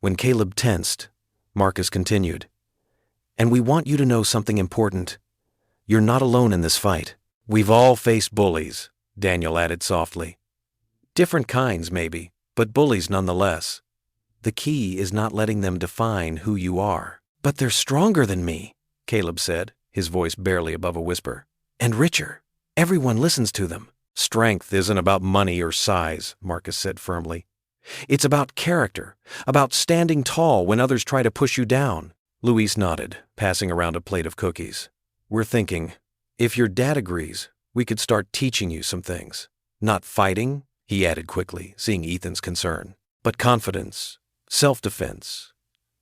When Caleb tensed, Marcus continued, "And we want you to know something important. You're not alone in this fight." "We've all faced bullies," Daniel added softly. "Different kinds, maybe, but bullies nonetheless. The key is not letting them define who you are." "But they're stronger than me," Caleb said, his voice barely above a whisper. "And richer. Everyone listens to them." "Strength isn't about money or size," Marcus said firmly. "It's about character, about standing tall when others try to push you down." Luis nodded, passing around a plate of cookies. "We're thinking, if your dad agrees, we could start teaching you some things. Not fighting," he added quickly, seeing Ethan's concern, "but confidence, self-defense,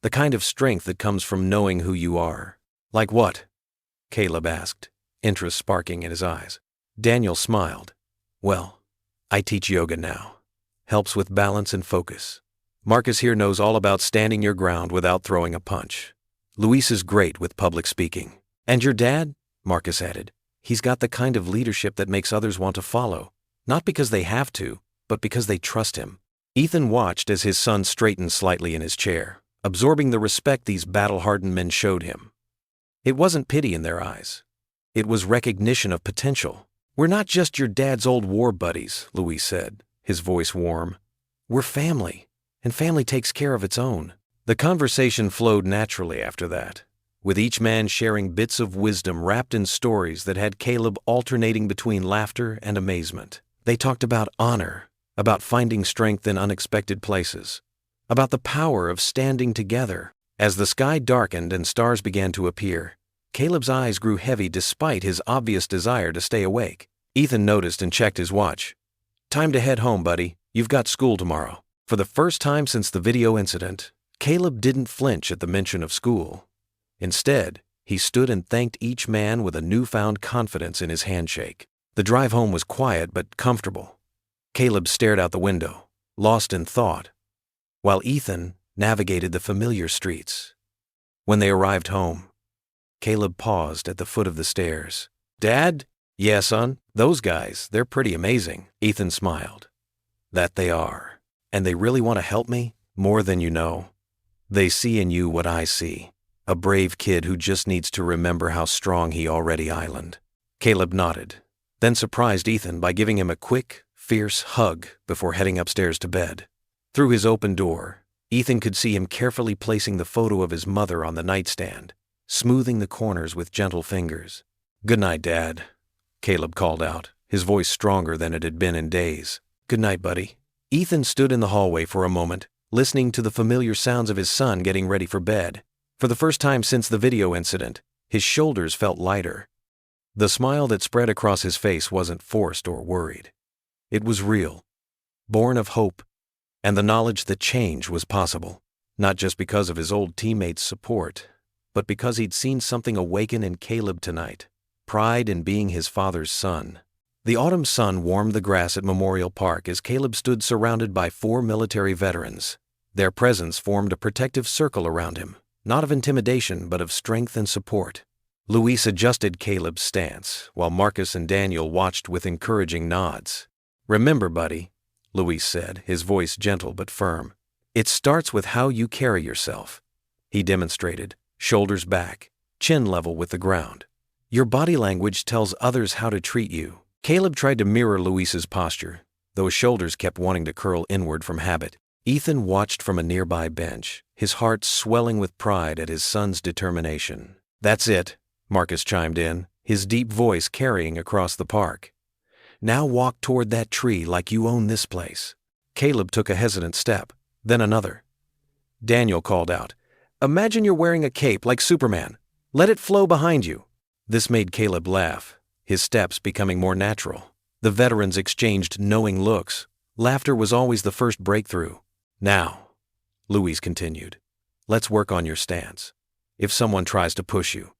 the kind of strength that comes from knowing who you are." "Like what?" Caleb asked, interest sparking in his eyes. Daniel smiled. Well, I teach yoga now. Helps with balance and focus. Marcus here knows all about standing your ground without throwing a punch. Luis is great with public speaking. And your dad? Marcus added. He's got the kind of leadership that makes others want to follow. Not because they have to, but because they trust him. Ethan watched as his son straightened slightly in his chair, absorbing the respect these battle-hardened men showed him. It wasn't pity in their eyes. It was recognition of potential. We're not just your dad's old war buddies, Luis said, his voice warm. We're family, and family takes care of its own. The conversation flowed naturally after that, with each man sharing bits of wisdom wrapped in stories that had Caleb alternating between laughter and amazement. They talked about honor, about finding strength in unexpected places, about the power of standing together. As the sky darkened and stars began to appear, Caleb's eyes grew heavy despite his obvious desire to stay awake. Ethan noticed and checked his watch. Time to head home, buddy. You've got school tomorrow. For the first time since the video incident, Caleb didn't flinch at the mention of school. Instead, he stood and thanked each man with a newfound confidence in his handshake. The drive home was quiet but comfortable. Caleb stared out the window, lost in thought, while Ethan navigated the familiar streets. When they arrived home, Caleb paused at the foot of the stairs. Dad? Yeah, son, those guys, they're pretty amazing. Ethan smiled. That they are. And they really want to help me? More than you know. They see in you what I see. A brave kid who just needs to remember how strong he already island. Caleb nodded, then surprised Ethan by giving him a quick, fierce hug before heading upstairs to bed. Through his open door, Ethan could see him carefully placing the photo of his mother on the nightstand, smoothing the corners with gentle fingers. Good night, Dad, Caleb called out, his voice stronger than it had been in days. Good night, buddy. Ethan stood in the hallway for a moment, listening to the familiar sounds of his son getting ready for bed. For the first time since the video incident, his shoulders felt lighter. The smile that spread across his face wasn't forced or worried. It was real, born of hope, and the knowledge that change was possible, not just because of his old teammates' support, but because he'd seen something awaken in Caleb tonight, pride in being his father's son. The autumn sun warmed the grass at Memorial Park as Caleb stood surrounded by 4 military veterans. Their presence formed a protective circle around him, not of intimidation but of strength and support. Luis adjusted Caleb's stance, while Marcus and Daniel watched with encouraging nods. Remember, buddy, Luis said, his voice gentle but firm. It starts with how you carry yourself. He demonstrated, shoulders back, chin level with the ground. Your body language tells others how to treat you. Caleb tried to mirror Luis's posture, though his shoulders kept wanting to curl inward from habit. Ethan watched from a nearby bench, his heart swelling with pride at his son's determination. That's it, Marcus chimed in, his deep voice carrying across the park. Now walk toward that tree like you own this place. Caleb took a hesitant step, then another. Daniel called out, Imagine you're wearing a cape like Superman. Let it flow behind you. This made Caleb laugh, his steps becoming more natural. The veterans exchanged knowing looks. Laughter was always the first breakthrough. Now, Luis continued, let's work on your stance. If someone tries to push you.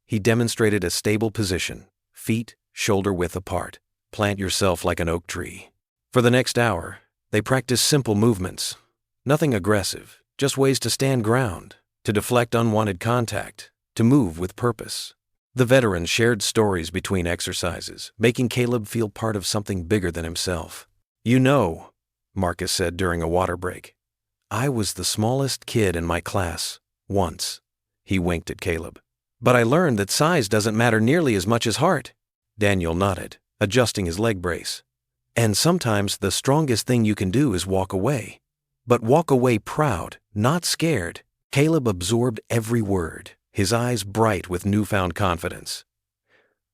He demonstrated a stable position, feet shoulder-width apart. Plant yourself like an oak tree. For the next hour, they practiced simple movements. Nothing aggressive, just ways to stand ground, to deflect unwanted contact, to move with purpose. The veterans shared stories between exercises, making Caleb feel part of something bigger than himself. You know, Marcus said during a water break, I was the smallest kid in my class, once. He winked at Caleb. But I learned that size doesn't matter nearly as much as heart. Daniel nodded, adjusting his leg brace. And sometimes the strongest thing you can do is walk away. But walk away proud, not scared. Caleb absorbed every word, his eyes bright with newfound confidence.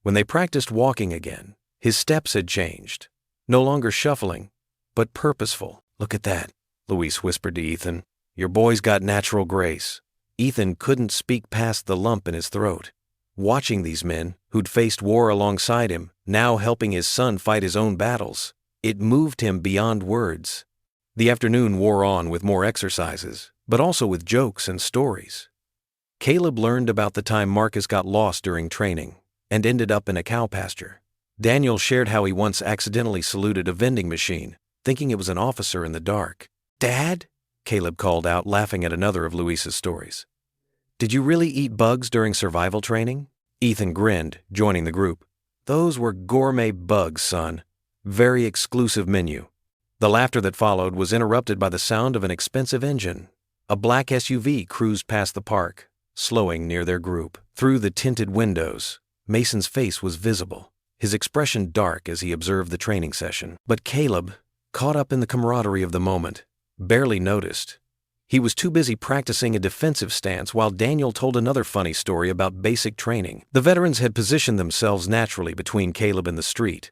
When they practiced walking again, his steps had changed. No longer shuffling, but purposeful. Look at that, Luis whispered to Ethan. Your boy's got natural grace. Ethan couldn't speak past the lump in his throat. Watching these men, who'd faced war alongside him, now helping his son fight his own battles, it moved him beyond words. The afternoon wore on with more exercises, but also with jokes and stories. Caleb learned about the time Marcus got lost during training and ended up in a cow pasture. Daniel shared how he once accidentally saluted a vending machine, thinking it was an officer in the dark. "Dad?" Caleb called out, laughing at another of Luis's stories. "Did you really eat bugs during survival training?" Ethan grinned, joining the group. "Those were gourmet bugs, son. Very exclusive menu." The laughter that followed was interrupted by the sound of an expensive engine. A black SUV cruised past the park, slowing near their group. Through the tinted windows, Mason's face was visible, his expression dark as he observed the training session. But Caleb, caught up in the camaraderie of the moment, barely noticed. He was too busy practicing a defensive stance while Daniel told another funny story about basic training. The veterans had positioned themselves naturally between Caleb and the street,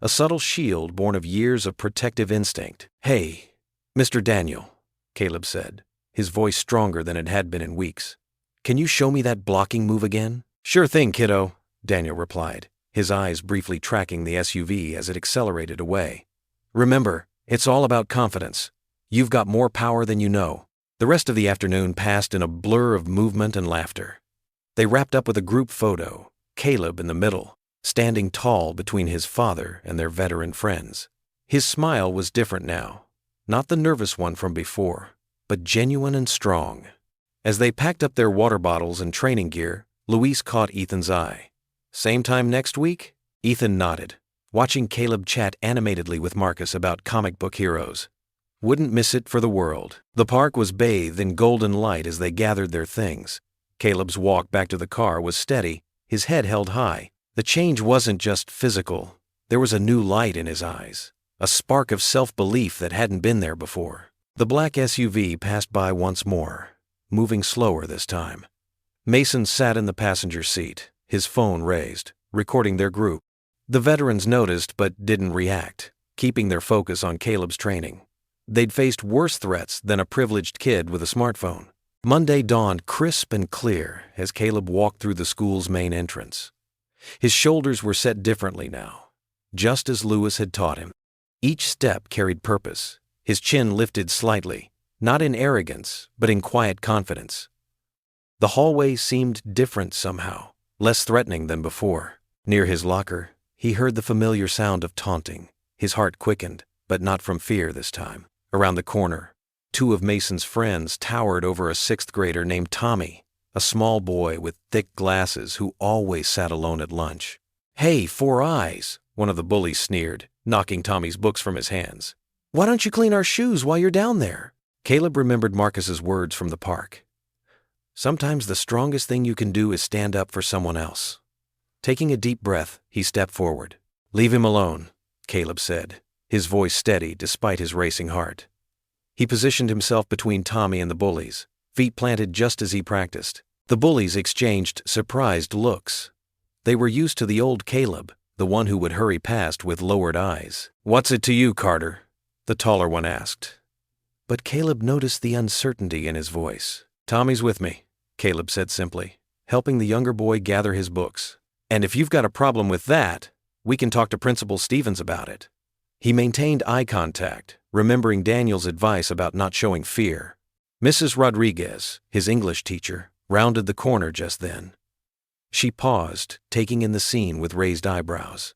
a subtle shield born of years of protective instinct. "Hey, Mr. Daniel," Caleb said, his voice stronger than it had been in weeks. "Can you show me that blocking move again?" "Sure thing, kiddo," Daniel replied, his eyes briefly tracking the SUV as it accelerated away. "Remember, it's all about confidence. You've got more power than you know." The rest of the afternoon passed in a blur of movement and laughter. They wrapped up with a group photo, Caleb in the middle, standing tall between his father and their veteran friends. His smile was different now, not the nervous one from before, but genuine and strong. As they packed up their water bottles and training gear, Luis caught Ethan's eye. "Same time next week?" Ethan nodded, watching Caleb chat animatedly with Marcus about comic book heroes. Wouldn't miss it for the world. The park was bathed in golden light as they gathered their things. Caleb's walk back to the car was steady, his head held high. The change wasn't just physical. There was a new light in his eyes, a spark of self-belief that hadn't been there before. The black SUV passed by once more, moving slower this time. Mason sat in the passenger seat, his phone raised, recording their group. The veterans noticed but didn't react, keeping their focus on Caleb's training. They'd faced worse threats than a privileged kid with a smartphone. Monday dawned crisp and clear as Caleb walked through the school's main entrance. His shoulders were set differently now, just as Luis had taught him. Each step carried purpose, his chin lifted slightly, not in arrogance, but in quiet confidence. The hallway seemed different somehow, less threatening than before. Near his locker, he heard the familiar sound of taunting. His heart quickened, but not from fear this time. Around the corner, two of Mason's friends towered over a sixth grader named Tommy, a small boy with thick glasses who always sat alone at lunch. "Hey, Four Eyes," one of the bullies sneered, knocking Tommy's books from his hands. "Why don't you clean our shoes while you're down there?" Caleb remembered Marcus's words from the park. Sometimes the strongest thing you can do is stand up for someone else. Taking a deep breath, he stepped forward. "Leave him alone," Caleb said, his voice steady despite his racing heart. He positioned himself between Tommy and the bullies, feet planted just as he practiced. The bullies exchanged surprised looks. They were used to the old Caleb, the one who would hurry past with lowered eyes. "What's it to you, Carter?" the taller one asked. But Caleb noticed the uncertainty in his voice. "Tommy's with me," Caleb said simply, helping the younger boy gather his books. "And if you've got a problem with that, we can talk to Principal Stevens about it." He maintained eye contact, remembering Daniel's advice about not showing fear. Mrs. Rodriguez, his English teacher, rounded the corner just then. She paused, taking in the scene with raised eyebrows.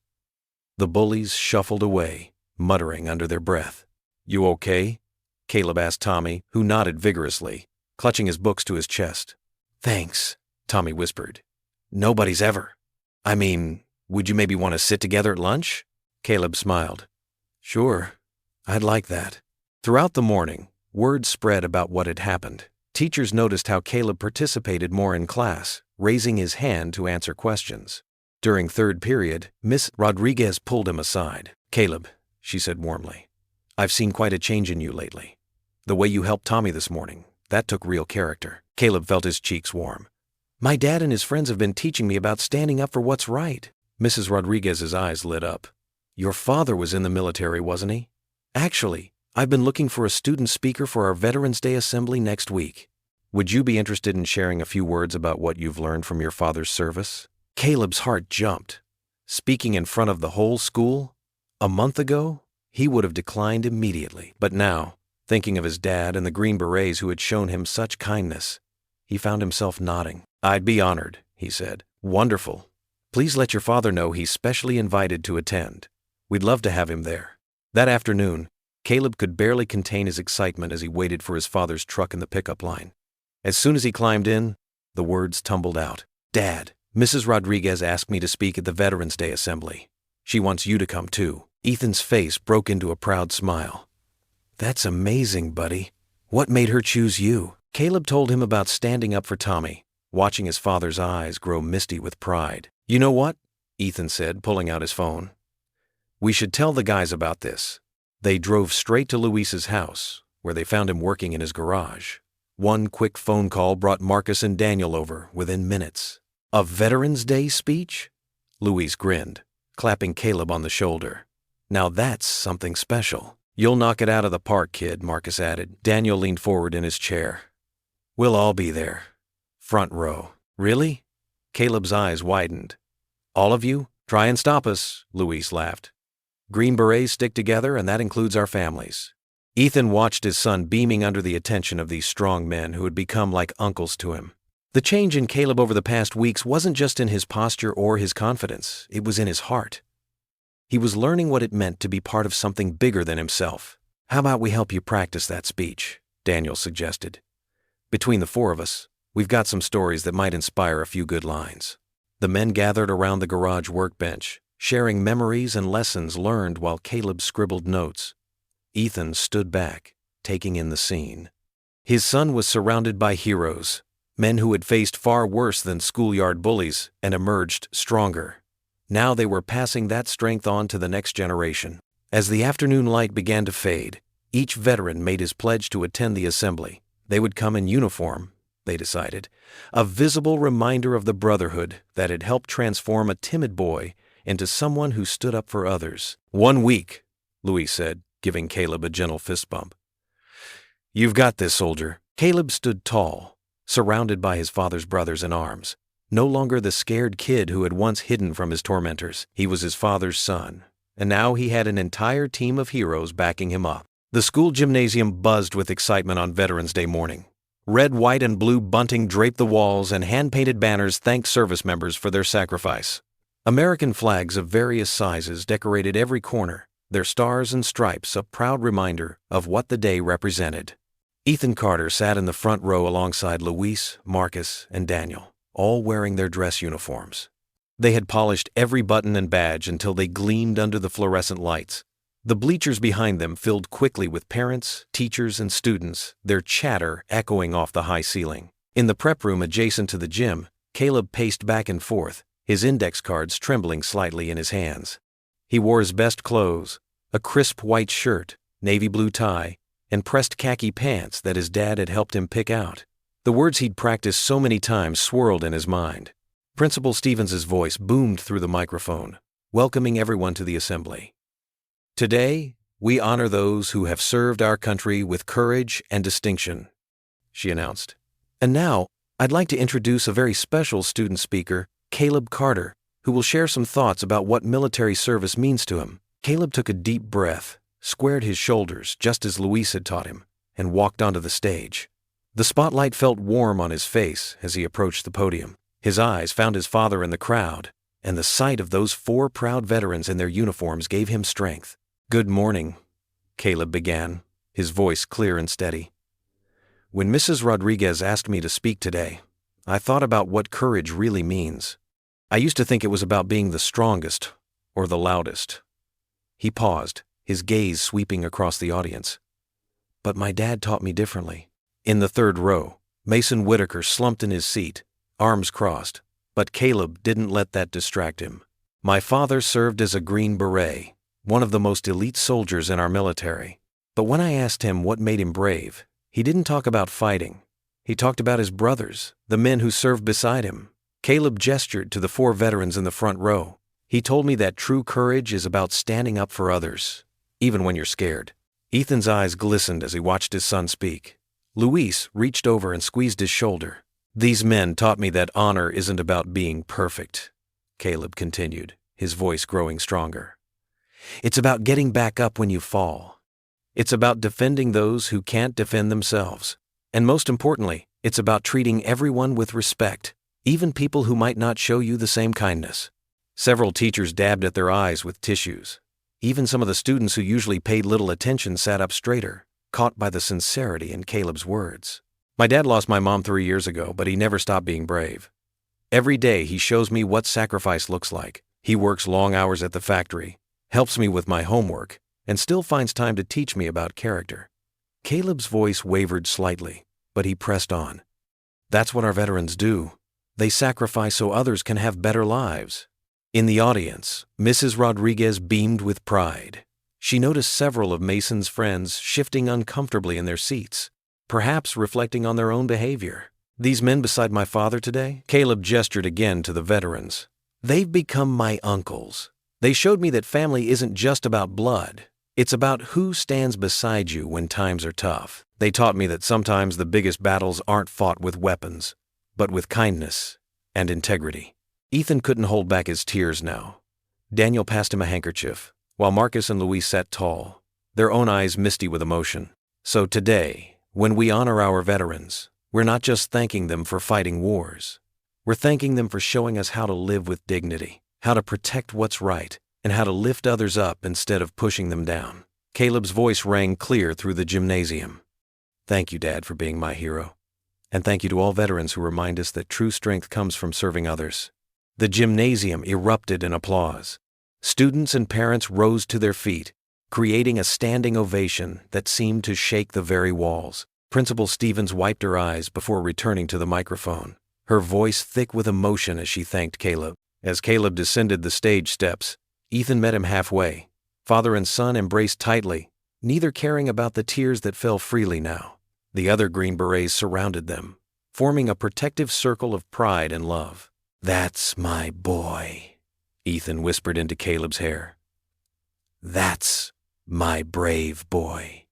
The bullies shuffled away, muttering under their breath. "You okay?" Caleb asked Tommy, who nodded vigorously, clutching his books to his chest. "Thanks," Tommy whispered. "Nobody's ever. I mean, would you maybe want to sit together at lunch?" Caleb smiled. "Sure, I'd like that." Throughout the morning, word spread about what had happened. Teachers noticed how Caleb participated more in class, raising his hand to answer questions. During third period, Miss Rodriguez pulled him aside. "Caleb," she said warmly, "I've seen quite a change in you lately. The way you helped Tommy this morning, that took real character." Caleb felt his cheeks warm. "My dad and his friends have been teaching me about standing up for what's right." Mrs. Rodriguez's eyes lit up. "Your father was in the military, wasn't he? Actually, I've been looking for a student speaker for our Veterans Day Assembly next week. Would you be interested in sharing a few words about what you've learned from your father's service?" Caleb's heart jumped. Speaking in front of the whole school? A month ago, he would have declined immediately. But now, thinking of his dad and the Green Berets who had shown him such kindness, he found himself nodding. "I'd be honored," he said. "Wonderful. Please let your father know he's specially invited to attend. We'd love to have him there." That afternoon, Caleb could barely contain his excitement as he waited for his father's truck in the pickup line. As soon as he climbed in, the words tumbled out. "Dad, Mrs. Rodriguez asked me to speak at the Veterans Day Assembly. She wants you to come too." Ethan's face broke into a proud smile. "That's amazing, buddy. What made her choose you?" Caleb told him about standing up for Tommy, watching his father's eyes grow misty with pride. "You know what?" Ethan said, pulling out his phone. "We should tell the guys about this." They drove straight to Luis's house, where they found him working in his garage. One quick phone call brought Marcus and Daniel over within minutes. "A Veterans Day speech?" Luis grinned, clapping Caleb on the shoulder. "Now that's something special." "You'll knock it out of the park, kid," Marcus added. Daniel leaned forward in his chair. "We'll all be there. Front row." "Really?" Caleb's eyes widened. "All of you? Try and stop us," Luis laughed. "Green Berets stick together, and that includes our families." Ethan watched his son beaming under the attention of these strong men who had become like uncles to him. The change in Caleb over the past weeks wasn't just in his posture or his confidence, it was in his heart. He was learning what it meant to be part of something bigger than himself. "How about we help you practice that speech?" Daniel suggested. "Between the four of us, we've got some stories that might inspire a few good lines." The men gathered around the garage workbench, sharing memories and lessons learned while Caleb scribbled notes. Ethan stood back, taking in the scene. His son was surrounded by heroes, men who had faced far worse than schoolyard bullies and emerged stronger. Now they were passing that strength on to the next generation. As the afternoon light began to fade, each veteran made his pledge to attend the assembly. They would come in uniform, they decided, a visible reminder of the brotherhood that had helped transform a timid boy into someone who stood up for others. "1 week," Luis said, giving Caleb a gentle fist bump. "You've got this, soldier." Caleb stood tall, surrounded by his father's brothers in arms. No longer the scared kid who had once hidden from his tormentors. He was his father's son, and now he had an entire team of heroes backing him up. The school gymnasium buzzed with excitement on Veterans Day morning. Red, white, and blue bunting draped the walls, and hand-painted banners thanked service members for their sacrifice. American flags of various sizes decorated every corner, their stars and stripes a proud reminder of what the day represented. Ethan Carter sat in the front row alongside Luis, Marcus, and Daniel, all wearing their dress uniforms. They had polished every button and badge until they gleamed under the fluorescent lights. The bleachers behind them filled quickly with parents, teachers, and students, their chatter echoing off the high ceiling. In the prep room adjacent to the gym, Caleb paced back and forth, his index cards trembling slightly in his hands. He wore his best clothes, a crisp white shirt, navy blue tie, and pressed khaki pants that his dad had helped him pick out. The words he'd practiced so many times swirled in his mind. Principal Stevens's voice boomed through the microphone, welcoming everyone to the assembly. "Today, we honor those who have served our country with courage and distinction," she announced. "And now, I'd like to introduce a very special student speaker, Caleb Carter, who will share some thoughts about what military service means to him." Caleb took a deep breath, squared his shoulders just as Luis had taught him, and walked onto the stage. The spotlight felt warm on his face as he approached the podium. His eyes found his father in the crowd, and the sight of those 4 proud veterans in their uniforms gave him strength. "Good morning," Caleb began, his voice clear and steady. "When Mrs. Rodriguez asked me to speak today, I thought about what courage really means. I used to think it was about being the strongest or the loudest." He paused, his gaze sweeping across the audience. "But my dad taught me differently." In the third row, Mason Whitaker slumped in his seat, arms crossed, but Caleb didn't let that distract him. "My father served as a Green Beret, one of the most elite soldiers in our military. But when I asked him what made him brave, he didn't talk about fighting. He talked about his brothers, the men who served beside him." Caleb gestured to the 4 veterans in the front row. "He told me that true courage is about standing up for others, even when you're scared." Ethan's eyes glistened as he watched his son speak. Luis reached over and squeezed his shoulder. "These men taught me that honor isn't about being perfect," Caleb continued, his voice growing stronger. "It's about getting back up when you fall. It's about defending those who can't defend themselves. And most importantly, it's about treating everyone with respect, even people who might not show you the same kindness." Several teachers dabbed at their eyes with tissues. Even some of the students who usually paid little attention sat up straighter, caught by the sincerity in Caleb's words. My dad lost my mom 3 years ago, but he never stopped being brave. Every day he shows me what sacrifice looks like. He works long hours at the factory, helps me with my homework, and still finds time to teach me about character. Caleb's voice wavered slightly, but he pressed on. That's what our veterans do. They sacrifice so others can have better lives. In the audience, Mrs. Rodriguez beamed with pride. She noticed several of Mason's friends shifting uncomfortably in their seats, perhaps reflecting on their own behavior. These men beside my father today, Caleb gestured again to the veterans. They've become my uncles. They showed me that family isn't just about blood. It's about who stands beside you when times are tough. They taught me that sometimes the biggest battles aren't fought with weapons, but with kindness and integrity. Ethan couldn't hold back his tears now. Daniel passed him a handkerchief, while Marcus and Louise sat tall, their own eyes misty with emotion. So today, when we honor our veterans, we're not just thanking them for fighting wars. We're thanking them for showing us how to live with dignity, how to protect what's right, and how to lift others up instead of pushing them down. Caleb's voice rang clear through the gymnasium. Thank you, Dad, for being my hero. And thank you to all veterans who remind us that true strength comes from serving others. The gymnasium erupted in applause. Students and parents rose to their feet, creating a standing ovation that seemed to shake the very walls. Principal Stevens wiped her eyes before returning to the microphone, her voice thick with emotion as she thanked Caleb. As Caleb descended the stage steps, Ethan met him halfway. Father and son embraced tightly, neither caring about the tears that fell freely now. The other Green Berets surrounded them, forming a protective circle of pride and love. That's my boy, Ethan whispered into Caleb's hair. That's my brave boy.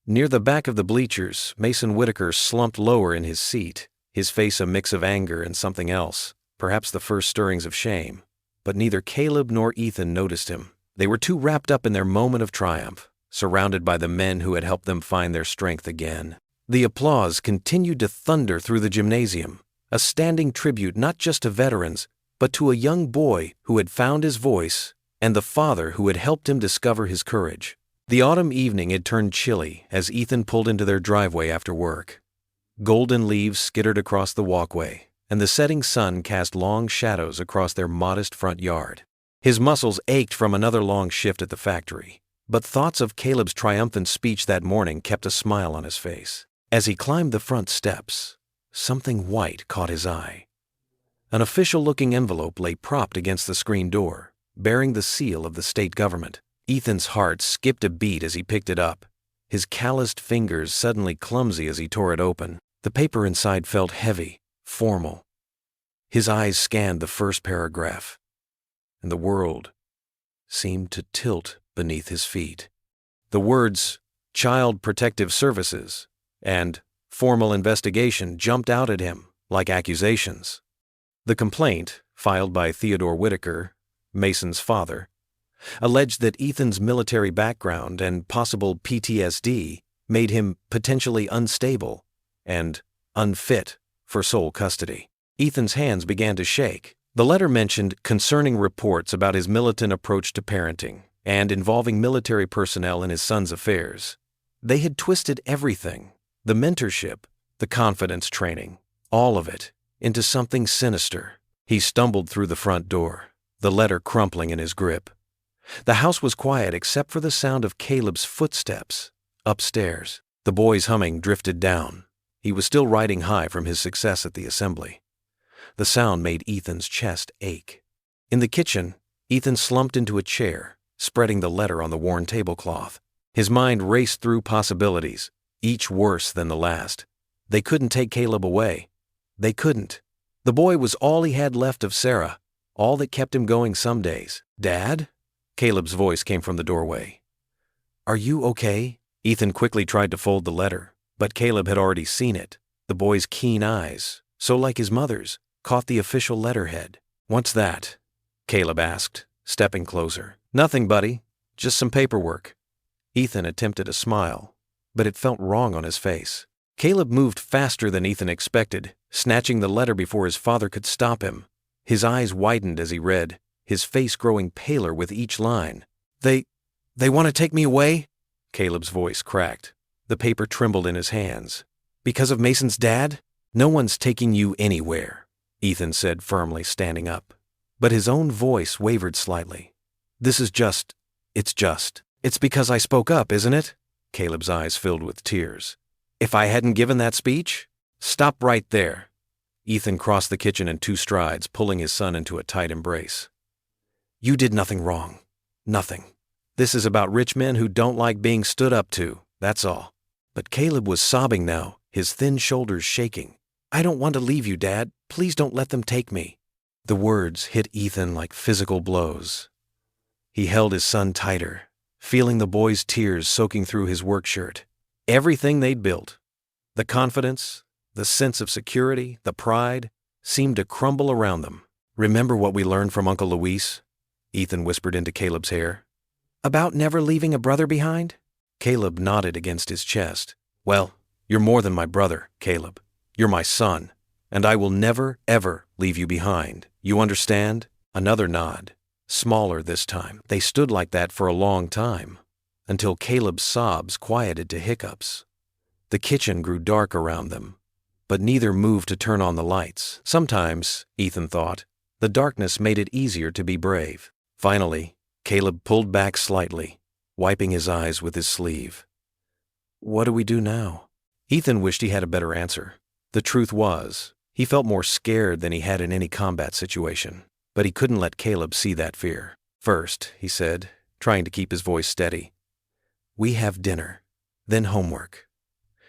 Near the back of the bleachers, Mason Whitaker slumped lower in his seat, his face a mix of anger and something else, perhaps the first stirrings of shame. But neither Caleb nor Ethan noticed him. They were too wrapped up in their moment of triumph, surrounded by the men who had helped them find their strength again. The applause continued to thunder through the gymnasium, a standing tribute not just to veterans, but to a young boy who had found his voice and the father who had helped him discover his courage. The autumn evening had turned chilly as Ethan pulled into their driveway after work. Golden leaves skittered across the walkway, and the setting sun cast long shadows across their modest front yard. His muscles ached from another long shift at the factory, but thoughts of Caleb's triumphant speech that morning kept a smile on his face. As he climbed the front steps, something white caught his eye. An official-looking envelope lay propped against the screen door, bearing the seal of the state government. Ethan's heart skipped a beat as he picked it up, his calloused fingers suddenly clumsy as he tore it open. The paper inside felt heavy, formal. His eyes scanned the first paragraph, and the world seemed to tilt beneath his feet. The words, Child Protective Services, and formal investigation jumped out at him like accusations. The complaint, filed by Theodore Whitaker, Mason's father, alleged that Ethan's military background and possible PTSD made him potentially unstable and unfit for sole custody. Ethan's hands began to shake. The letter mentioned concerning reports about his militant approach to parenting and involving military personnel in his son's affairs. They had twisted everything, the mentorship, the confidence training, all of it, into something sinister. He stumbled through the front door, the letter crumpling in his grip. The house was quiet except for the sound of Caleb's footsteps upstairs. The boy's humming drifted down. He was still riding high from his success at the assembly. The sound made Ethan's chest ache. In the kitchen, Ethan slumped into a chair, spreading the letter on the worn tablecloth. His mind raced through possibilities, each worse than the last. They couldn't take Caleb away. They couldn't. The boy was all he had left of Sarah, all that kept him going some days. Dad? Caleb's voice came from the doorway. Are you okay? Ethan quickly tried to fold the letter, but Caleb had already seen it. The boy's keen eyes, so like his mother's, caught the official letterhead. What's that? Caleb asked, stepping closer. Nothing, buddy. Just some paperwork. Ethan attempted a smile, but it felt wrong on his face. Caleb moved faster than Ethan expected, snatching the letter before his father could stop him. His eyes widened as he read, his face growing paler with each line. They want to take me away?" Caleb's voice cracked. The paper trembled in his hands. "Because of Mason's dad? No one's taking you anywhere," Ethan said firmly, standing up. But his own voice wavered slightly. It's because I spoke up, isn't it?" Caleb's eyes filled with tears. "If I hadn't given that speech?" "Stop right there." Ethan crossed the kitchen in 2 strides, pulling his son into a tight embrace. "You did nothing wrong. Nothing. This is about rich men who don't like being stood up to, that's all." But Caleb was sobbing now, his thin shoulders shaking. "I don't want to leave you, Dad. Please don't let them take me." The words hit Ethan like physical blows. He held his son tighter, feeling the boy's tears soaking through his work shirt. Everything they'd built, the confidence, the sense of security, the pride, seemed to crumble around them. "Remember what we learned from Uncle Luis?" Ethan whispered into Caleb's hair. "About never leaving a brother behind?" Caleb nodded against his chest. "Well, you're more than my brother, Caleb. You're my son, and I will never, ever leave you behind. You understand?" Another nod, smaller this time. They stood like that for a long time, until Caleb's sobs quieted to hiccups. The kitchen grew dark around them, but neither moved to turn on the lights. Sometimes, Ethan thought, the darkness made it easier to be brave. Finally, Caleb pulled back slightly, wiping his eyes with his sleeve. "What do we do now?" Ethan wished he had a better answer. The truth was, he felt more scared than he had in any combat situation, but he couldn't let Caleb see that fear. "First," he said, trying to keep his voice steady, "we have dinner, then homework.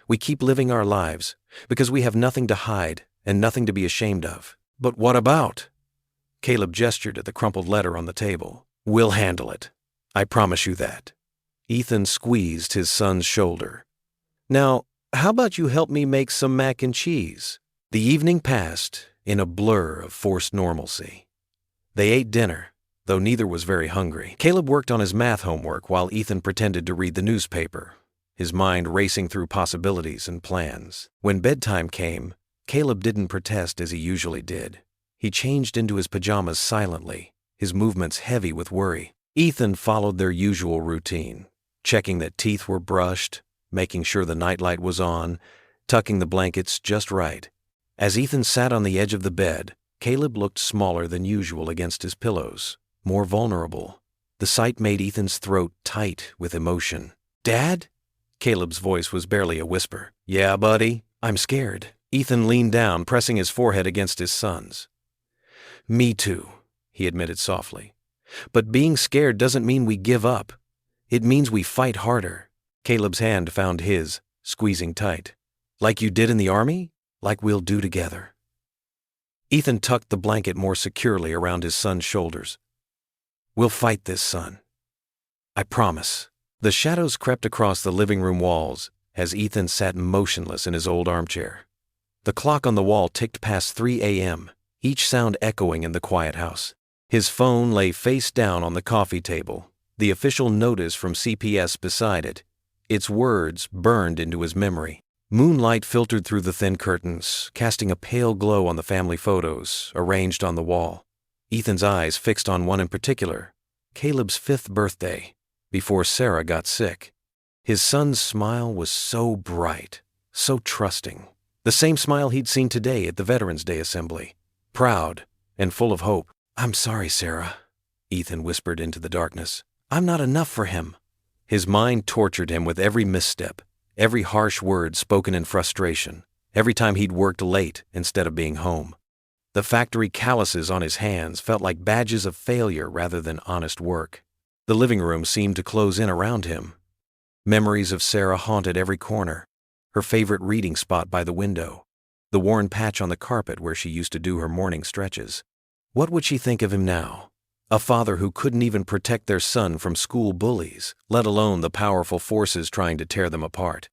We keep living our lives because we have nothing to hide and nothing to be ashamed of." "But what about?" Caleb gestured at the crumpled letter on the table. "We'll handle it. I promise you that." Ethan squeezed his son's shoulder. "Now, how about you help me make some mac and cheese?" The evening passed in a blur of forced normalcy. They ate dinner, though neither was very hungry. Caleb worked on his math homework while Ethan pretended to read the newspaper, his mind racing through possibilities and plans. When bedtime came, Caleb didn't protest as he usually did. He changed into his pajamas silently, his movements heavy with worry. Ethan followed their usual routine, checking that teeth were brushed, making sure the nightlight was on, tucking the blankets just right. As Ethan sat on the edge of the bed, Caleb looked smaller than usual against his pillows, more vulnerable. The sight made Ethan's throat tight with emotion. "Dad?" Caleb's voice was barely a whisper. "Yeah, buddy? I'm scared." Ethan leaned down, pressing his forehead against his son's. "Me too," he admitted softly. "But being scared doesn't mean we give up. It means we fight harder." Caleb's hand found his, squeezing tight. "Like you did in the army? Like we'll do together." Ethan tucked the blanket more securely around his son's shoulders. "We'll fight this, son. I promise." The shadows crept across the living room walls as Ethan sat motionless in his old armchair. The clock on the wall ticked past 3 a.m., each sound echoing in the quiet house. His phone lay face down on the coffee table, the official notice from CPS beside it. Its words burned into his memory. Moonlight filtered through the thin curtains, casting a pale glow on the family photos arranged on the wall. Ethan's eyes fixed on one in particular, Caleb's 5th birthday, before Sarah got sick. His son's smile was so bright, so trusting. The same smile he'd seen today at the Veterans Day assembly, proud and full of hope. "I'm sorry, Sarah," Ethan whispered into the darkness. "I'm not enough for him." His mind tortured him with every misstep, every harsh word spoken in frustration, every time he'd worked late instead of being home. The factory calluses on his hands felt like badges of failure rather than honest work. The living room seemed to close in around him. Memories of Sarah haunted every corner, her favorite reading spot by the window, the worn patch on the carpet where she used to do her morning stretches. What would she think of him now? A father who couldn't even protect their son from school bullies, let alone the powerful forces trying to tear them apart.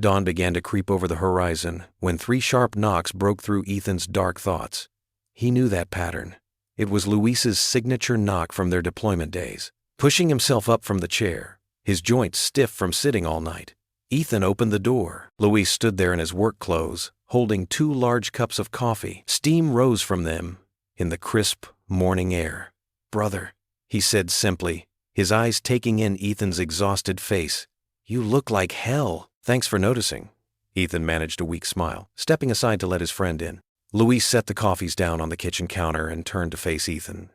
Dawn began to creep over the horizon when 3 sharp knocks broke through Ethan's dark thoughts. He knew that pattern. It was Luis's signature knock from their deployment days. Pushing himself up from the chair, his joints stiff from sitting all night, Ethan opened the door. Luis stood there in his work clothes, holding 2 large cups of coffee. Steam rose from them in the crisp morning air. brother," he said simply, his eyes taking in Ethan's exhausted face. "You look like hell." "Thanks for noticing." Ethan managed a weak smile, stepping aside to let his friend in. Luis set the coffees down on the kitchen counter and turned to face Ethan.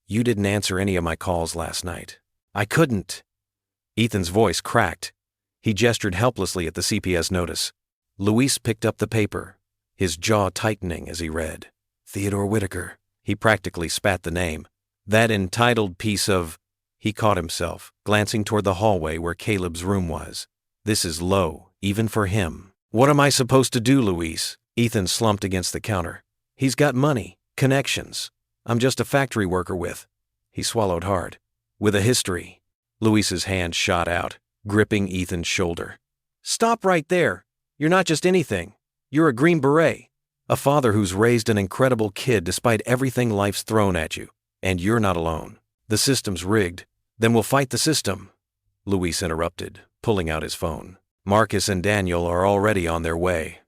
"You didn't answer any of my calls last night." "I couldn't." Ethan's voice cracked. He gestured helplessly at the CPS notice. Luis picked up the paper, his jaw tightening as he read. "Theodore Whitaker." He practically spat the name. "That entitled piece of—" He caught himself, glancing toward the hallway where Caleb's room was. "This is low, even for him." "What am I supposed to do, Luis?" Ethan slumped against the counter. "He's got money, connections. I'm just a factory worker with—" He swallowed hard. "With a history." Luis's hand shot out, gripping Ethan's shoulder. "Stop right there. You're not just anything. You're a Green Beret. A father who's raised an incredible kid despite everything life's thrown at you. And you're not alone. The system's rigged. Then we'll fight the system." Luis interrupted, pulling out his phone. "Marcus and Daniel are already on their way.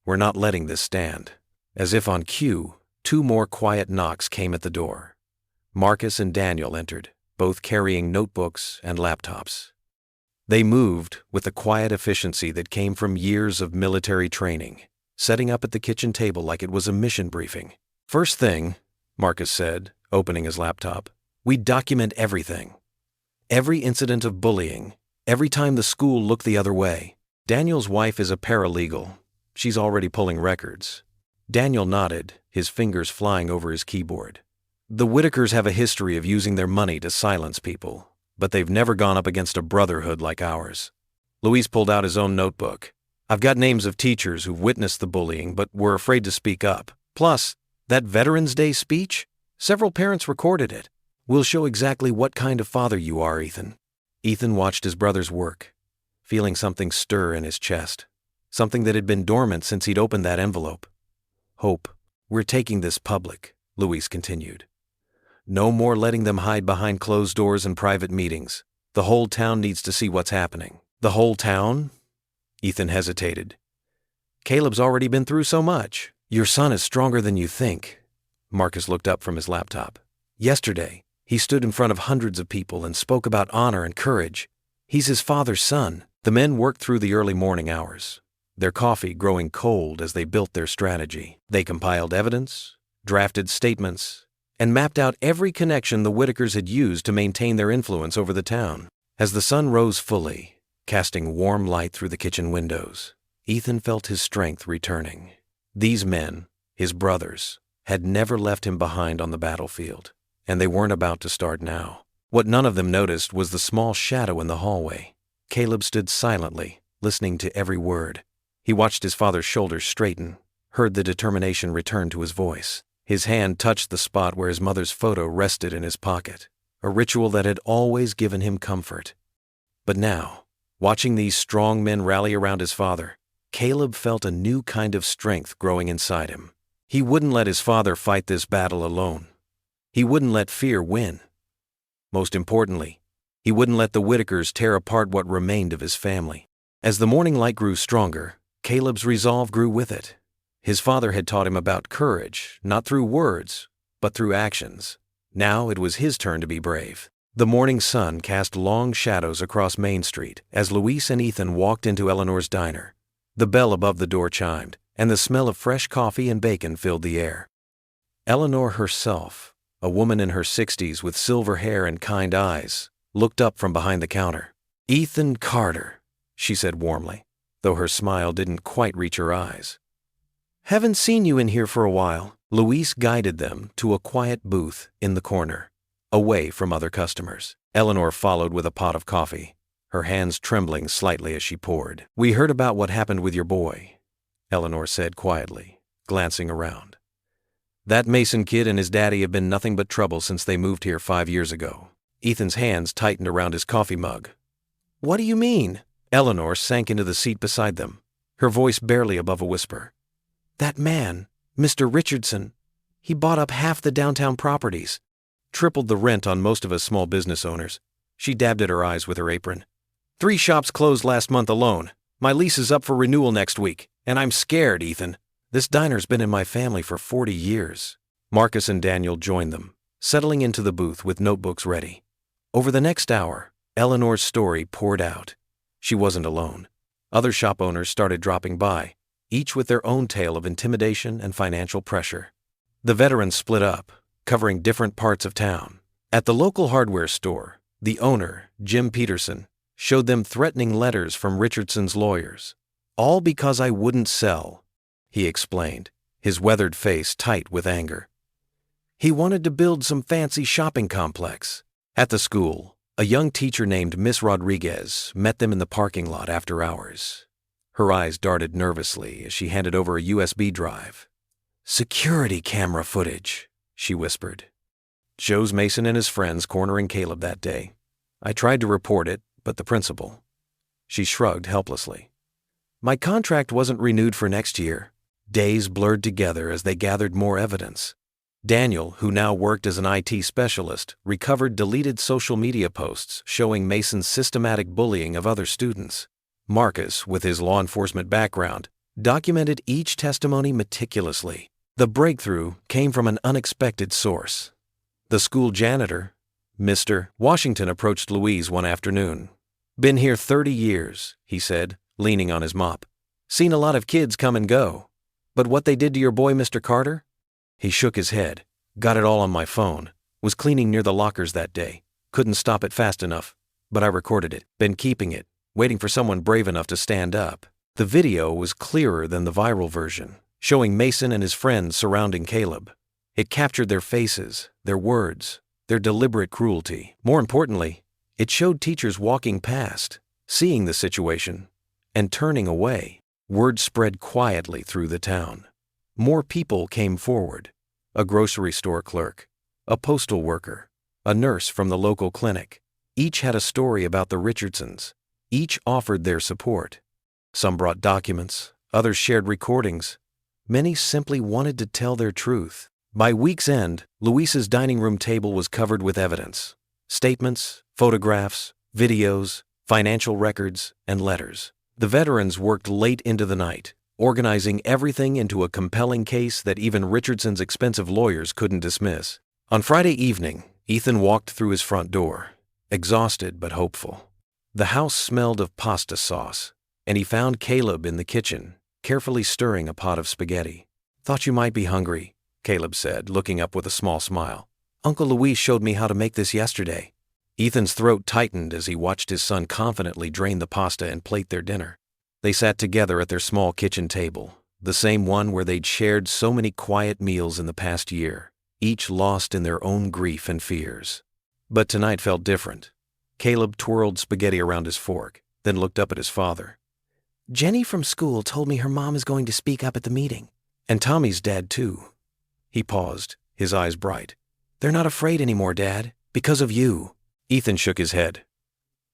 We're not letting this stand." As if on cue, 2 more quiet knocks came at the door. Marcus and Daniel entered, both carrying notebooks and laptops. They moved with the quiet efficiency that came from years of military training, setting up at the kitchen table like it was a mission briefing. "First thing," Marcus said, opening his laptop, "we document everything. Every incident of bullying, every time the school looked the other way." Daniel's wife is a paralegal. She's already pulling records. Daniel nodded, his fingers flying over his keyboard. "The Whitakers have a history of using their money to silence people, but they've never gone up against a brotherhood like ours." Luis pulled out his own notebook. "I've got names of teachers who've witnessed the bullying but were afraid to speak up. Plus, that Veterans Day speech? Several parents recorded it. We'll show exactly what kind of father you are, Ethan." Ethan watched his brother's work, feeling something stir in his chest, something that had been dormant since he'd opened that envelope. "Hope, we're taking this public," Luis continued. "No more letting them hide behind closed doors and private meetings. The whole town needs to see what's happening." "The whole town?" Ethan hesitated. "Caleb's already been through so much." "Your son is stronger than you think." Marcus looked up from his laptop. "Yesterday, he stood in front of hundreds of people and spoke about honor and courage. He's his father's son." The men worked through the early morning hours, their coffee growing cold as they built their strategy. They compiled evidence, drafted statements, and mapped out every connection the Whitakers had used to maintain their influence over the town. As the sun rose fully, casting warm light through the kitchen windows, Ethan felt his strength returning. These men, his brothers, had never left him behind on the battlefield, and they weren't about to start now. What none of them noticed was the small shadow in the hallway. Caleb stood silently, listening to every word. He watched his father's shoulders straighten, heard the determination return to his voice. His hand touched the spot where his mother's photo rested in his pocket, a ritual that had always given him comfort. But now, watching these strong men rally around his father, Caleb felt a new kind of strength growing inside him. He wouldn't let his father fight this battle alone. He wouldn't let fear win. Most importantly, he wouldn't let the Whitakers tear apart what remained of his family. As the morning light grew stronger, Caleb's resolve grew with it. His father had taught him about courage, not through words, but through actions. Now it was his turn to be brave. The morning sun cast long shadows across Main Street as Luis and Ethan walked into Eleanor's diner. The bell above the door chimed, and the smell of fresh coffee and bacon filled the air. Eleanor herself, a woman in her 60s with silver hair and kind eyes, looked up from behind the counter. "Ethan Carter," she said warmly, though her smile didn't quite reach her eyes. "Haven't seen you in here for a while." Luis guided them to a quiet booth in the corner, away from other customers. Eleanor followed with a pot of coffee, her hands trembling slightly as she poured. "We heard about what happened with your boy," Eleanor said quietly, glancing around. "That Mason kid and his daddy have been nothing but trouble since they moved here 5 years ago." Ethan's hands tightened around his coffee mug. "What do you mean?" Eleanor sank into the seat beside them, her voice barely above a whisper. "That man, Mr. Richardson, he bought up half the downtown properties, tripled the rent on most of us small business owners." She dabbed at her eyes with her apron. 3 shops closed last month alone. My lease is up for renewal next week, and I'm scared, Ethan. This diner's been in my family for 40 years. Marcus and Daniel joined them, settling into the booth with notebooks ready. Over the next hour, Eleanor's story poured out. She wasn't alone. Other shop owners started dropping by, each with their own tale of intimidation and financial pressure. The veterans split up, covering different parts of town. At the local hardware store, the owner, Jim Peterson, showed them threatening letters from Richardson's lawyers. "All because I wouldn't sell," he explained, his weathered face tight with anger. He wanted to build some fancy shopping complex. At the school, a young teacher named Miss Rodriguez met them in the parking lot after hours. Her eyes darted nervously as she handed over a USB drive. "Security camera footage," she whispered. "Shows Mason and his friends cornering Caleb that day. I tried to report it, but the principal." She shrugged helplessly. "My contract wasn't renewed for next year." Days blurred together as they gathered more evidence. Daniel, who now worked as an IT specialist, recovered deleted social media posts showing Mason's systematic bullying of other students. Marcus, with his law enforcement background, documented each testimony meticulously. The breakthrough came from an unexpected source. The school janitor, Mr. Washington, approached Louise one afternoon. "Been here 30 years, he said, leaning on his mop. "Seen a lot of kids come and go. But what they did to your boy, Mr. Carter?" He shook his head. "Got it all on my phone. Was cleaning near the lockers that day. Couldn't stop it fast enough. But I recorded it. Been keeping it. Waiting for someone brave enough to stand up." The video was clearer than the viral version, showing Mason and his friends surrounding Caleb. It captured their faces, their words, their deliberate cruelty. More importantly, it showed teachers walking past, seeing the situation, and turning away. Word spread quietly through the town. More people came forward. A grocery store clerk, a postal worker, a nurse from the local clinic. Each had a story about the Richardsons. Each offered their support. Some brought documents, others shared recordings. Many simply wanted to tell their truth. By week's end, Luis's dining room table was covered with evidence. Statements, photographs, videos, financial records, and letters. The veterans worked late into the night, organizing everything into a compelling case that even Richardson's expensive lawyers couldn't dismiss. On Friday evening, Ethan walked through his front door, exhausted but hopeful. The house smelled of pasta sauce, and he found Caleb in the kitchen, carefully stirring a pot of spaghetti. "Thought you might be hungry," Caleb said, looking up with a small smile. "Uncle Luis showed me how to make this yesterday." Ethan's throat tightened as he watched his son confidently drain the pasta and plate their dinner. They sat together at their small kitchen table, the same one where they'd shared so many quiet meals in the past year, each lost in their own grief and fears. But tonight felt different. Caleb twirled spaghetti around his fork, then looked up at his father. "Jenny from school told me her mom is going to speak up at the meeting. And Tommy's dad, too." He paused, his eyes bright. "They're not afraid anymore, Dad, because of you." Ethan shook his head.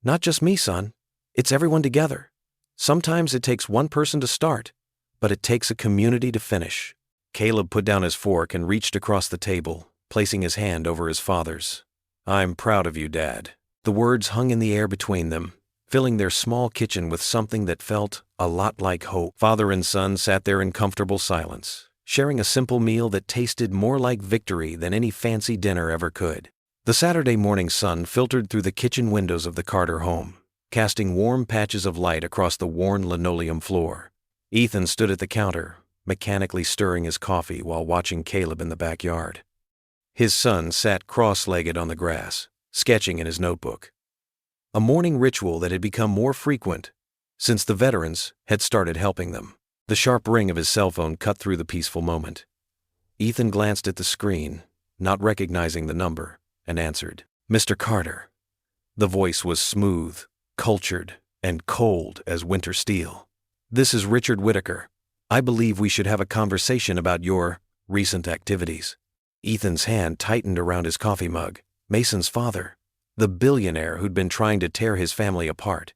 "Not just me, son. It's everyone together. Sometimes it takes one person to start, but it takes a community to finish." Caleb put down his fork and reached across the table, placing his hand over his father's. "I'm proud of you, Dad." The words hung in the air between them, filling their small kitchen with something that felt a lot like hope. Father and son sat there in comfortable silence, sharing a simple meal that tasted more like victory than any fancy dinner ever could. The Saturday morning sun filtered through the kitchen windows of the Carter home, casting warm patches of light across the worn linoleum floor. Ethan stood at the counter, mechanically stirring his coffee while watching Caleb in the backyard. His son sat cross-legged on the grass, sketching in his notebook. A morning ritual that had become more frequent since the veterans had started helping them. The sharp ring of his cell phone cut through the peaceful moment. Ethan glanced at the screen, not recognizing the number, and answered, "Mr. Carter." The voice was smooth, cultured, and cold as winter steel. "This is Richard Whitaker. I believe we should have a conversation about your recent activities." Ethan's hand tightened around his coffee mug. Mason's father, the billionaire who'd been trying to tear his family apart.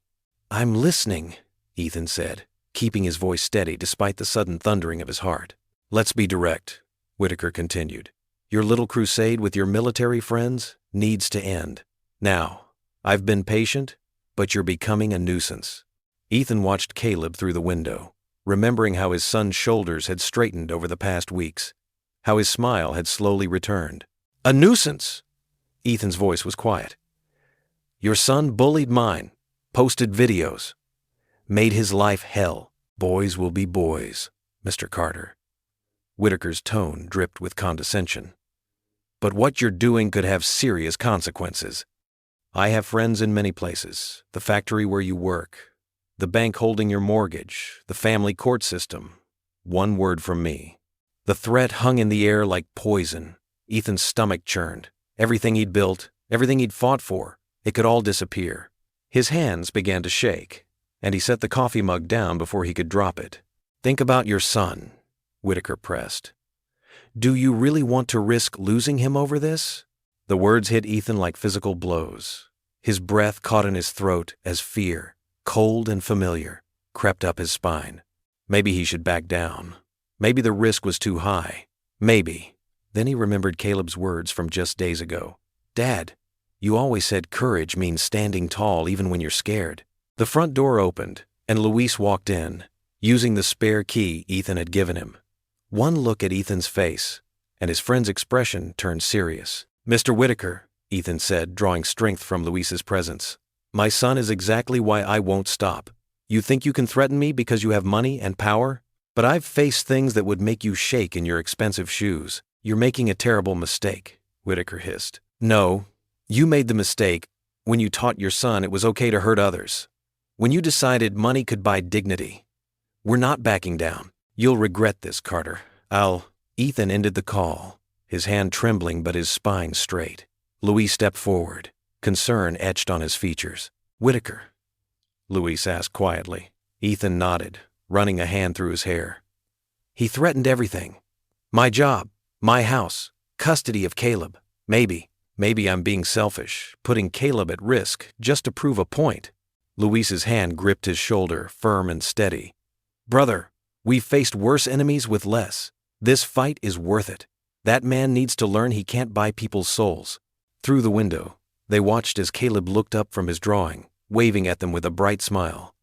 "I'm listening," Ethan said, keeping his voice steady despite the sudden thundering of his heart. "Let's be direct," Whitaker continued. "Your little crusade with your military friends needs to end. Now, I've been patient, but you're becoming a nuisance." Ethan watched Caleb through the window, remembering how his son's shoulders had straightened over the past weeks, how his smile had slowly returned. A nuisance. Ethan's voice was quiet. Your son bullied mine, posted videos, made his life hell. Boys will be boys, Mr. Carter. Whitaker's tone dripped with condescension. But what you're doing could have serious consequences. I have friends in many places, the factory where you work, the bank holding your mortgage, the family court system. One word from me. The threat hung in the air like poison. Ethan's stomach churned. Everything he'd built, everything he'd fought for, it could all disappear. His hands began to shake, and he set the coffee mug down before he could drop it. Think about your son, Whitaker pressed. Do you really want to risk losing him over this? The words hit Ethan like physical blows. His breath caught in his throat as fear, cold and familiar, crept up his spine. Maybe he should back down. Maybe the risk was too high. Maybe. Then he remembered Caleb's words from just days ago. Dad, you always said courage means standing tall even when you're scared. The front door opened, and Luis walked in, using the spare key Ethan had given him. One look at Ethan's face, and his friend's expression turned serious. Mr. Whitaker, Ethan said, drawing strength from Luis's presence. My son is exactly why I won't stop. You think you can threaten me because you have money and power? But I've faced things that would make you shake in your expensive shoes. You're making a terrible mistake, Whitaker hissed. No, you made the mistake when you taught your son it was okay to hurt others. When you decided money could buy dignity. We're not backing down. You'll regret this, Carter. Ethan ended the call, his hand trembling but his spine straight. Luis stepped forward, concern etched on his features. Whitaker, Luis asked quietly. Ethan nodded, running a hand through his hair. He threatened everything. My job, my house, custody of Caleb. Maybe I'm being selfish, putting Caleb at risk just to prove a point. Luis's hand gripped his shoulder, firm and steady. Brother, we've faced worse enemies with less. This fight is worth it. That man needs to learn he can't buy people's souls. Through the window, they watched as Caleb looked up from his drawing, waving at them with a bright smile.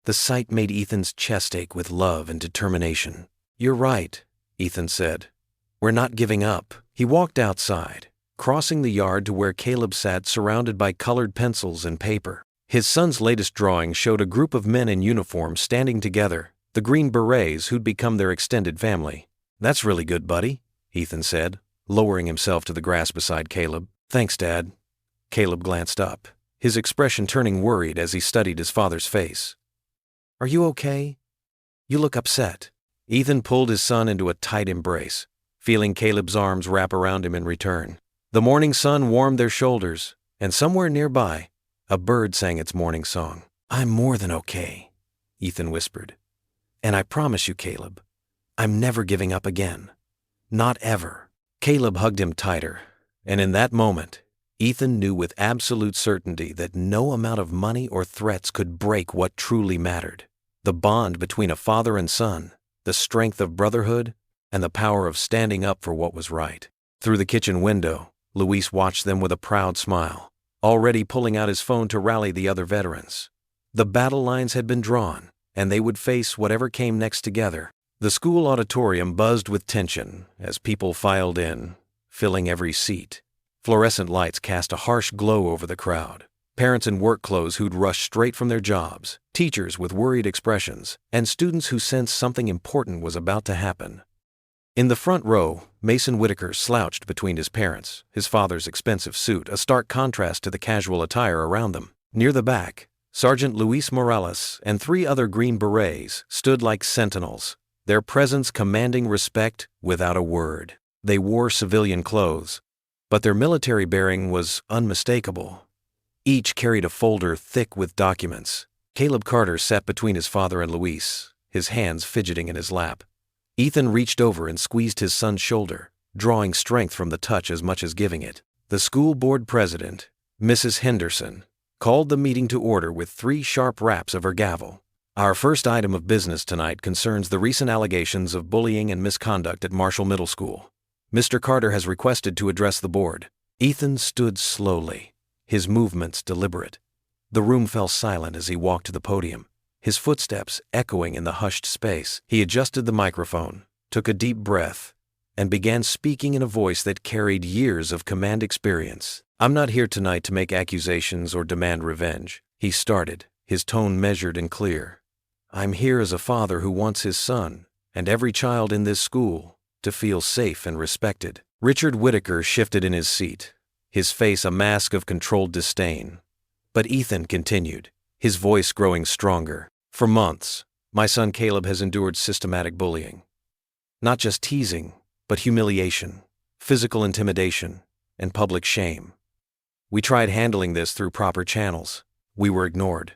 The sight made Ethan's chest ache with love and determination. You're right, Ethan said. We're not giving up. He walked outside, crossing the yard to where Caleb sat surrounded by colored pencils and paper. His son's latest drawing showed a group of men in uniform standing together, the Green Berets who'd become their extended family. That's really good, buddy, Ethan said, lowering himself to the grass beside Caleb. Thanks, Dad. Caleb glanced up, his expression turning worried as he studied his father's face. Are you okay? You look upset. Ethan pulled his son into a tight embrace, feeling Caleb's arms wrap around him in return. The morning sun warmed their shoulders, and somewhere nearby, a bird sang its morning song. I'm more than okay, Ethan whispered. And I promise you, Caleb, I'm never giving up again. Not ever. Caleb hugged him tighter, and in that moment, Ethan knew with absolute certainty that no amount of money or threats could break what truly mattered. The bond between a father and son, the strength of brotherhood, and the power of standing up for what was right. Through the kitchen window, Luis watched them with a proud smile, already pulling out his phone to rally the other veterans. The battle lines had been drawn, and they would face whatever came next together. The school auditorium buzzed with tension as people filed in, filling every seat. Fluorescent lights cast a harsh glow over the crowd. Parents in work clothes who'd rushed straight from their jobs, teachers with worried expressions, and students who sensed something important was about to happen. In the front row, Mason Whitaker slouched between his parents, his father's expensive suit a stark contrast to the casual attire around them. Near the back, Sergeant Luis Morales and 3 other Green Berets stood like sentinels, their presence commanding respect without a word. They wore civilian clothes, but their military bearing was unmistakable. Each carried a folder thick with documents. Caleb Carter sat between his father and Luis, his hands fidgeting in his lap. Ethan reached over and squeezed his son's shoulder, drawing strength from the touch as much as giving it. The school board president, Mrs. Henderson, called the meeting to order with 3 sharp raps of her gavel. Our first item of business tonight concerns the recent allegations of bullying and misconduct at Marshall Middle School. Mr. Carter has requested to address the board. Ethan stood slowly, his movements deliberate. The room fell silent as he walked to the podium, his footsteps echoing in the hushed space. He adjusted the microphone, took a deep breath, and began speaking in a voice that carried years of command experience. "I'm not here tonight to make accusations or demand revenge," he started, his tone measured and clear. "I'm here as a father who wants his son, and every child in this school, to feel safe and respected." Richard Whitaker shifted in his seat, his face a mask of controlled disdain. But Ethan continued, his voice growing stronger. "For months, my son Caleb has endured systematic bullying. Not just teasing, but humiliation, physical intimidation, and public shame. We tried handling this through proper channels. We were ignored.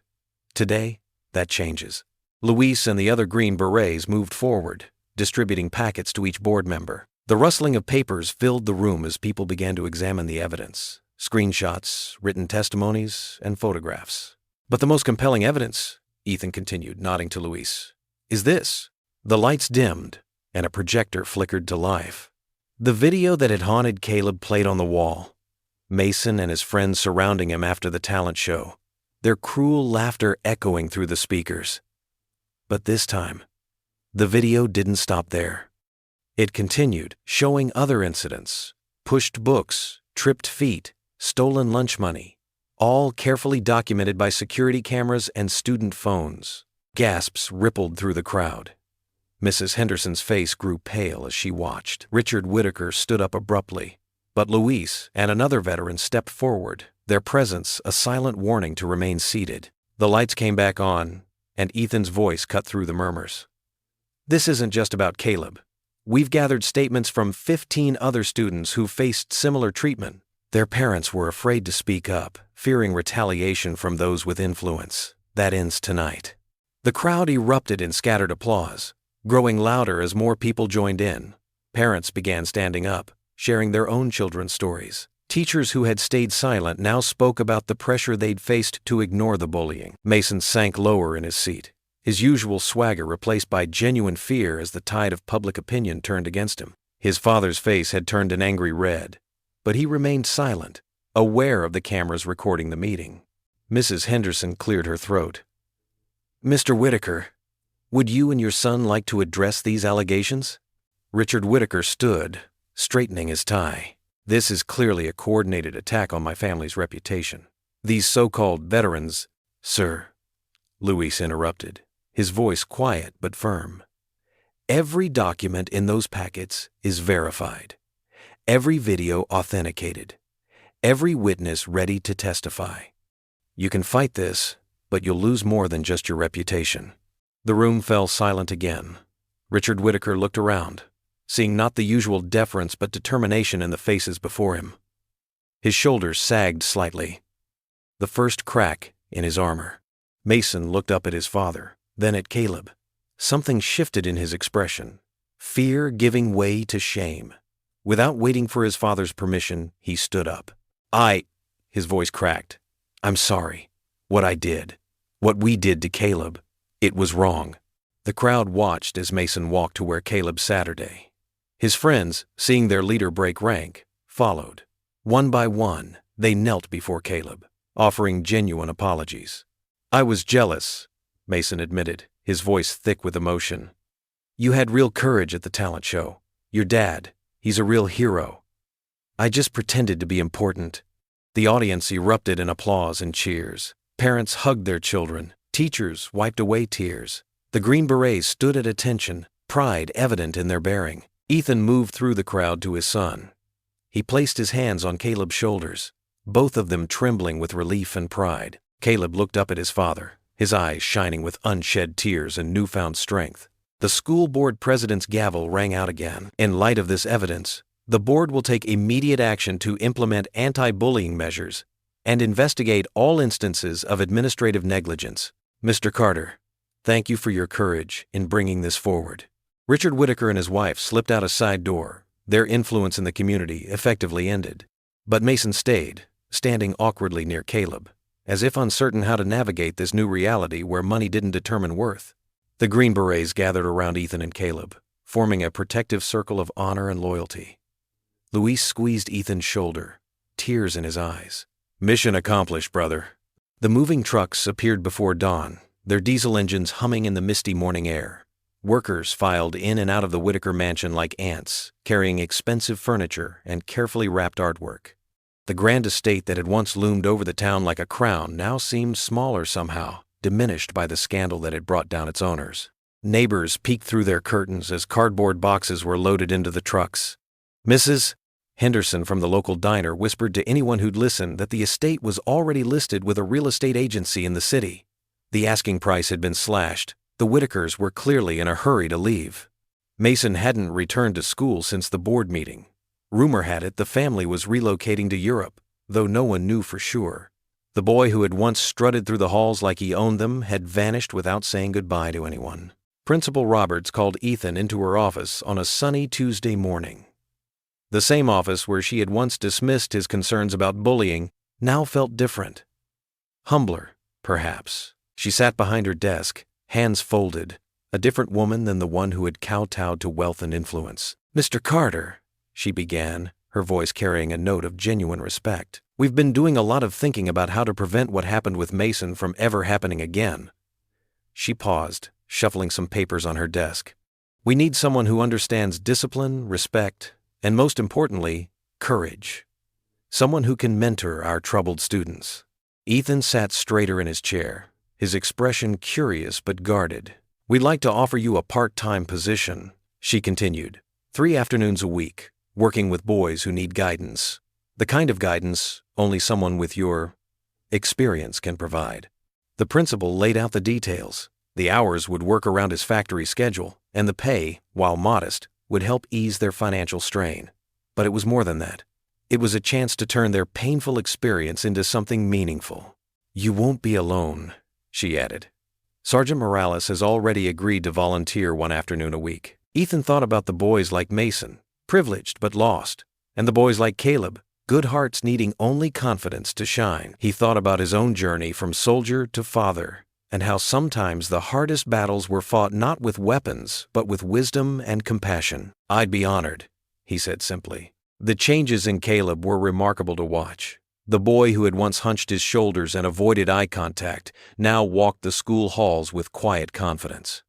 Today, that changes." Luis and the other Green Berets moved forward, distributing packets to each board member. The rustling of papers filled the room as people began to examine the evidence, screenshots, written testimonies, and photographs. "But the most compelling evidence," Ethan continued, nodding to Luis, "is this." The lights dimmed, and a projector flickered to life. The video that had haunted Caleb played on the wall. Mason and his friends surrounding him after the talent show, their cruel laughter echoing through the speakers. But this time, the video didn't stop there. It continued, showing other incidents: pushed books, tripped feet, stolen lunch money, all carefully documented by security cameras and student phones. Gasps rippled through the crowd. Mrs. Henderson's face grew pale as she watched. Richard Whitaker stood up abruptly, but Luis and another veteran stepped forward, their presence a silent warning to remain seated. The lights came back on, and Ethan's voice cut through the murmurs. "This isn't just about Caleb. We've gathered statements from 15 other students who faced similar treatment. Their parents were afraid to speak up, fearing retaliation from those with influence. That ends tonight." The crowd erupted in scattered applause, growing louder as more people joined in. Parents began standing up, sharing their own children's stories. Teachers who had stayed silent now spoke about the pressure they'd faced to ignore the bullying. Mason sank lower in his seat, his usual swagger replaced by genuine fear as the tide of public opinion turned against him. His father's face had turned an angry red, but he remained silent, aware of the cameras recording the meeting. Mrs. Henderson cleared her throat. "Mr. Whitaker, would you and your son like to address these allegations?" Richard Whitaker stood, straightening his tie. "This is clearly a coordinated attack on my family's reputation. These so-called veterans—" "Sir," Luis interrupted, his voice quiet but firm. "Every document in those packets is verified. Every video authenticated. Every witness ready to testify. You can fight this, but you'll lose more than just your reputation." The room fell silent again. Richard Whitaker looked around, seeing not the usual deference but determination in the faces before him. His shoulders sagged slightly, the first crack in his armor. Mason looked up at his father, then at Caleb. Something shifted in his expression, fear giving way to shame. Without waiting for his father's permission, he stood up. His voice cracked. "I'm sorry. What I did, what we did to Caleb, it was wrong." The crowd watched as Mason walked to where Caleb Saturday. His friends, seeing their leader break rank, followed. One by one, they knelt before Caleb, offering genuine apologies. "I was jealous," Mason admitted, his voice thick with emotion. "You had real courage at the talent show. Your dad, he's a real hero. I just pretended to be important." The audience erupted in applause and cheers. Parents hugged their children. Teachers wiped away tears. The Green Berets stood at attention, pride evident in their bearing. Ethan moved through the crowd to his son. He placed his hands on Caleb's shoulders, both of them trembling with relief and pride. Caleb looked up at his father, his eyes shining with unshed tears and newfound strength. The school board president's gavel rang out again. "In light of this evidence, the board will take immediate action to implement anti-bullying measures and investigate all instances of administrative negligence. Mr. Carter, thank you for your courage in bringing this forward." Richard Whitaker and his wife slipped out a side door, their influence in the community effectively ended. But Mason stayed, standing awkwardly near Caleb, as if uncertain how to navigate this new reality where money didn't determine worth. The Green Berets gathered around Ethan and Caleb, forming a protective circle of honor and loyalty. Luis squeezed Ethan's shoulder, tears in his eyes. "Mission accomplished, brother." The moving trucks appeared before dawn, their diesel engines humming in the misty morning air. Workers filed in and out of the Whitaker mansion like ants, carrying expensive furniture and carefully wrapped artwork. The grand estate that had once loomed over the town like a crown now seemed smaller somehow, diminished by the scandal that had brought down its owners. Neighbors peeked through their curtains as cardboard boxes were loaded into the trucks. Mrs. Henderson from the local diner whispered to anyone who'd listen that the estate was already listed with a real estate agency in the city. The asking price had been slashed. The Whitakers were clearly in a hurry to leave. Mason hadn't returned to school since the board meeting. Rumor had it the family was relocating to Europe, though no one knew for sure. The boy who had once strutted through the halls like he owned them had vanished without saying goodbye to anyone. Principal Roberts called Ethan into her office on a sunny Tuesday morning. The same office where she had once dismissed his concerns about bullying now felt different. Humbler, perhaps. She sat behind her desk, hands folded, a different woman than the one who had kowtowed to wealth and influence. "Mr. Carter," she began, her voice carrying a note of genuine respect. "We've been doing a lot of thinking about how to prevent what happened with Mason from ever happening again." She paused, shuffling some papers on her desk. "We need someone who understands discipline, respect, and most importantly, courage. Someone who can mentor our troubled students." Ethan sat straighter in his chair, his expression curious but guarded. "We'd like to offer you a part-time position," she continued. 3 afternoons a week, working with boys who need guidance. The kind of guidance only someone with your experience can provide. The principal laid out the details. The hours would work around his factory schedule, and the pay, while modest, would help ease their financial strain. But it was more than that. It was a chance to turn their painful experience into something meaningful. "You won't be alone," she added. "Sergeant Morales has already agreed to volunteer 1 afternoon a week." Ethan thought about the boys like Mason, privileged but lost, and the boys like Caleb, good hearts needing only confidence to shine. He thought about his own journey from soldier to father, and how sometimes the hardest battles were fought not with weapons, but with wisdom and compassion. "I'd be honored," he said simply. The changes in Caleb were remarkable to watch. The boy who had once hunched his shoulders and avoided eye contact now walked the school halls with quiet confidence.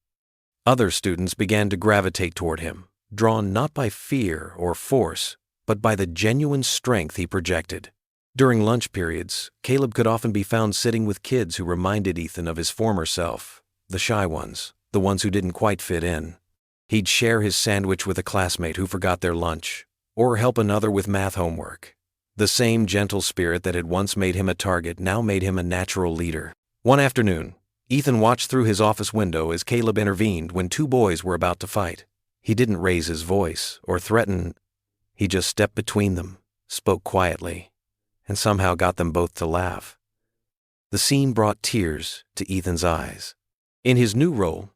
Other students began to gravitate toward him, drawn not by fear or force, but by the genuine strength he projected. During lunch periods, Caleb could often be found sitting with kids who reminded Ethan of his former self, the shy ones, the ones who didn't quite fit in. He'd share his sandwich with a classmate who forgot their lunch, or help another with math homework. The same gentle spirit that had once made him a target now made him a natural leader. One afternoon, Ethan watched through his office window as Caleb intervened when 2 boys were about to fight. He didn't raise his voice or threaten. He just stepped between them, spoke quietly, and somehow got them both to laugh. The scene brought tears to Ethan's eyes. In his new role,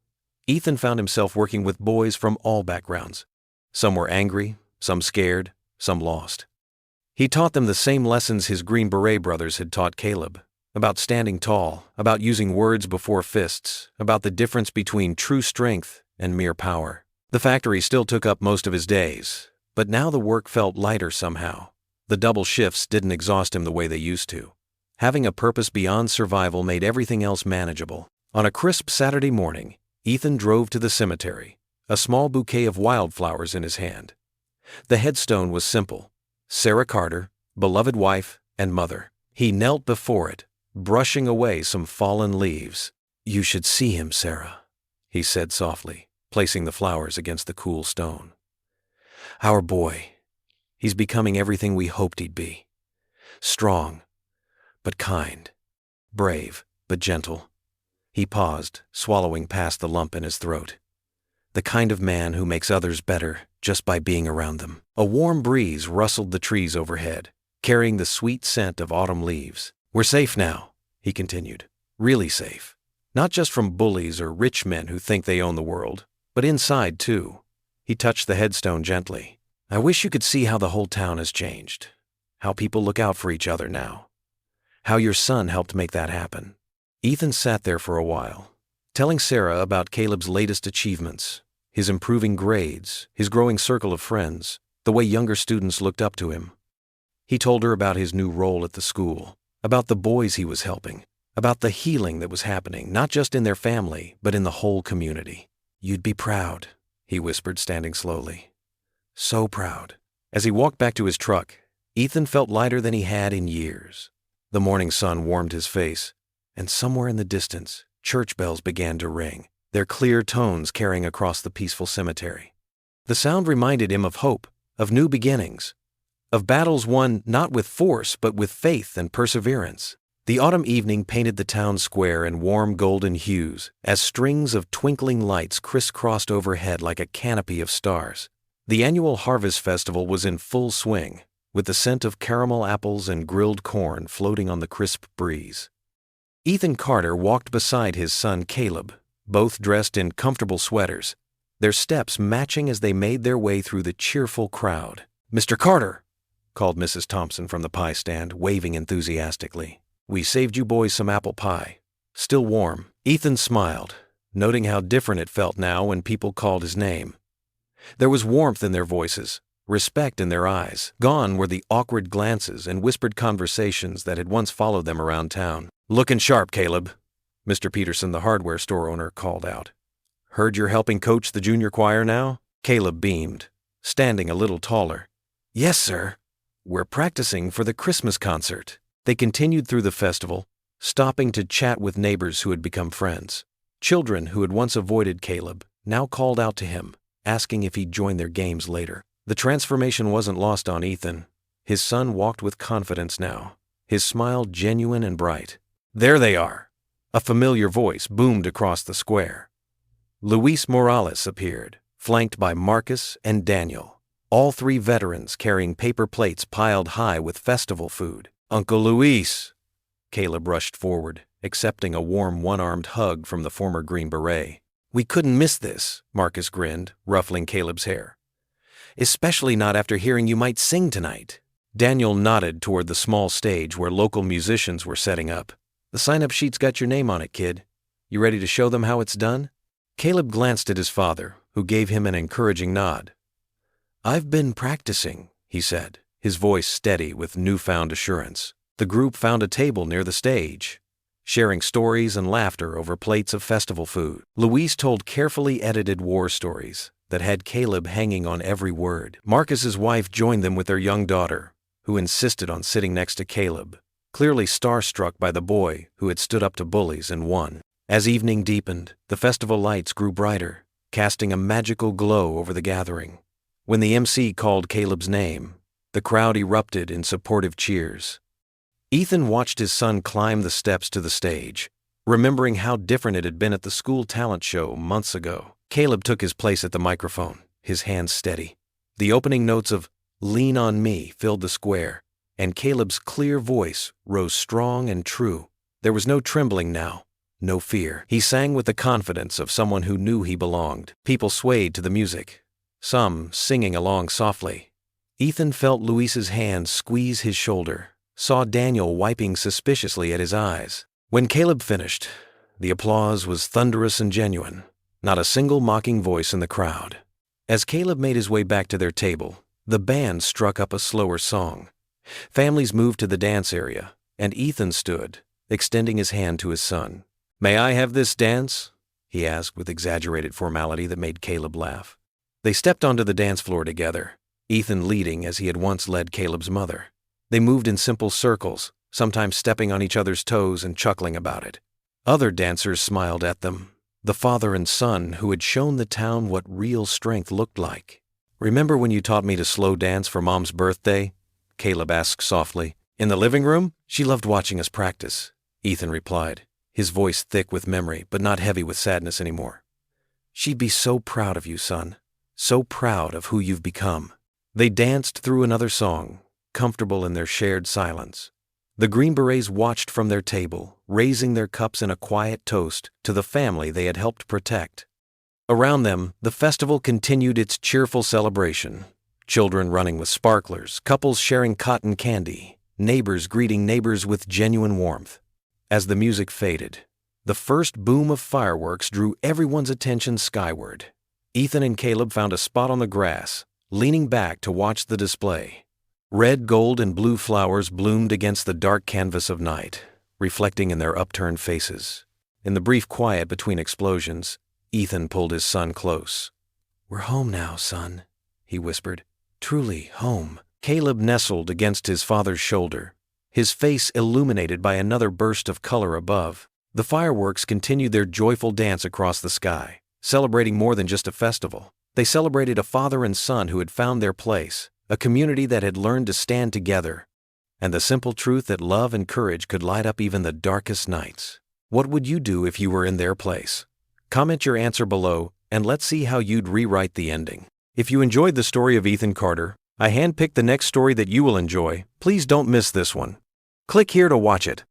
Ethan found himself working with boys from all backgrounds. Some were angry, some scared, some lost. He taught them the same lessons his Green Beret brothers had taught Caleb, about standing tall, about using words before fists, about the difference between true strength and mere power. The factory still took up most of his days, but now the work felt lighter somehow. The double shifts didn't exhaust him the way they used to. Having a purpose beyond survival made everything else manageable. On a crisp Saturday morning, Ethan drove to the cemetery, a small bouquet of wildflowers in his hand. The headstone was simple: Sarah Carter, beloved wife and mother. He knelt before it, brushing away some fallen leaves. "You should see him, Sarah," he said softly, placing the flowers against the cool stone. "Our boy. He's becoming everything we hoped he'd be. Strong, but kind. Brave, but gentle." He paused, swallowing past the lump in his throat. "The kind of man who makes others better just by being around them." A warm breeze rustled the trees overhead, carrying the sweet scent of autumn leaves. "We're safe now," he continued. "Really safe. Not just from bullies or rich men who think they own the world, but inside too." He touched the headstone gently. "I wish you could see how the whole town has changed. How people look out for each other now. How your son helped make that happen." Ethan sat there for a while, telling Sarah about Caleb's latest achievements, his improving grades, his growing circle of friends, the way younger students looked up to him. He told her about his new role at the school, about the boys he was helping, about the healing that was happening not just in their family, but in the whole community. "You'd be proud," he whispered, standing slowly. "So proud." As he walked back to his truck, Ethan felt lighter than he had in years. The morning sun warmed his face, and somewhere in the distance, church bells began to ring, their clear tones carrying across the peaceful cemetery. The sound reminded him of hope, of new beginnings, of battles won not with force but with faith and perseverance. The autumn evening painted the town square in warm golden hues as strings of twinkling lights crisscrossed overhead like a canopy of stars. The annual Harvest Festival was in full swing, with the scent of caramel apples and grilled corn floating on the crisp breeze. Ethan Carter walked beside his son Caleb, both dressed in comfortable sweaters, their steps matching as they made their way through the cheerful crowd. "Mr. Carter," called Mrs. Thompson from the pie stand, waving enthusiastically. "We saved you boys some apple pie. Still warm." Ethan smiled, noting how different it felt now when people called his name. There was warmth in their voices, respect in their eyes. Gone were the awkward glances and whispered conversations that had once followed them around town. "Looking sharp, Caleb," Mr. Peterson, the hardware store owner, called out. "Heard you're helping coach the junior choir now?" Caleb beamed, standing a little taller. "Yes, sir. We're practicing for the Christmas concert." They continued through the festival, stopping to chat with neighbors who had become friends. Children who had once avoided Caleb now called out to him, asking if he'd join their games later. The transformation wasn't lost on Ethan. His son walked with confidence now, his smile genuine and bright. "There they are!" A familiar voice boomed across the square. Luis Morales appeared, flanked by Marcus and Daniel, all three veterans carrying paper plates piled high with festival food. "Uncle Luis!" Caleb rushed forward, accepting a warm one-armed hug from the former Green Beret. "We couldn't miss this," Marcus grinned, ruffling Caleb's hair. "Especially not after hearing you might sing tonight." Daniel nodded toward the small stage where local musicians were setting up. "The sign-up sheet's got your name on it, kid. You ready to show them how it's done?" Caleb glanced at his father, who gave him an encouraging nod. "I've been practicing," he said, his voice steady with newfound assurance. The group found a table near the stage, sharing stories and laughter over plates of festival food. Luis told carefully edited war stories that had Caleb hanging on every word. Marcus's wife joined them with their young daughter, who insisted on sitting next to Caleb, clearly starstruck by the boy who had stood up to bullies and won. As evening deepened, the festival lights grew brighter, casting a magical glow over the gathering. When the MC called Caleb's name, the crowd erupted in supportive cheers. Ethan watched his son climb the steps to the stage, remembering how different it had been at the school talent show months ago. Caleb took his place at the microphone, his hands steady. The opening notes of "Lean on Me" filled the square, and Caleb's clear voice rose strong and true. There was no trembling now, no fear. He sang with the confidence of someone who knew he belonged. People swayed to the music, some singing along softly. Ethan felt Luis's hand squeeze his shoulder, saw Daniel wiping suspiciously at his eyes. When Caleb finished, the applause was thunderous and genuine, not a single mocking voice in the crowd. As Caleb made his way back to their table, the band struck up a slower song. Families moved to the dance area, and Ethan stood, extending his hand to his son. "May I have this dance?" he asked with exaggerated formality that made Caleb laugh. They stepped onto the dance floor together, Ethan leading as he had once led Caleb's mother. They moved in simple circles, sometimes stepping on each other's toes and chuckling about it. Other dancers smiled at them, the father and son who had shown the town what real strength looked like. "Remember when you taught me to slow dance for Mom's birthday?" Caleb asked softly. "In the living room?" "She loved watching us practice," Ethan replied, his voice thick with memory but not heavy with sadness anymore. "She'd be so proud of you, son, so proud of who you've become." They danced through another song, comfortable in their shared silence. The Green Berets watched from their table, raising their cups in a quiet toast to the family they had helped protect. Around them, the festival continued its cheerful celebration. Children running with sparklers, couples sharing cotton candy, neighbors greeting neighbors with genuine warmth. As the music faded, the first boom of fireworks drew everyone's attention skyward. Ethan and Caleb found a spot on the grass, leaning back to watch the display. Red, gold, and blue flowers bloomed against the dark canvas of night, reflecting in their upturned faces. In the brief quiet between explosions, Ethan pulled his son close. "We're home now, son," he whispered. "Truly home." Caleb nestled against his father's shoulder, his face illuminated by another burst of color above. The fireworks continued their joyful dance across the sky, celebrating more than just a festival. They celebrated a father and son who had found their place, a community that had learned to stand together, and the simple truth that love and courage could light up even the darkest nights. What would you do if you were in their place? Comment your answer below, and let's see how you'd rewrite the ending. If you enjoyed the story of Ethan Carter, I handpicked the next story that you will enjoy. Please don't miss this one. Click here to watch it.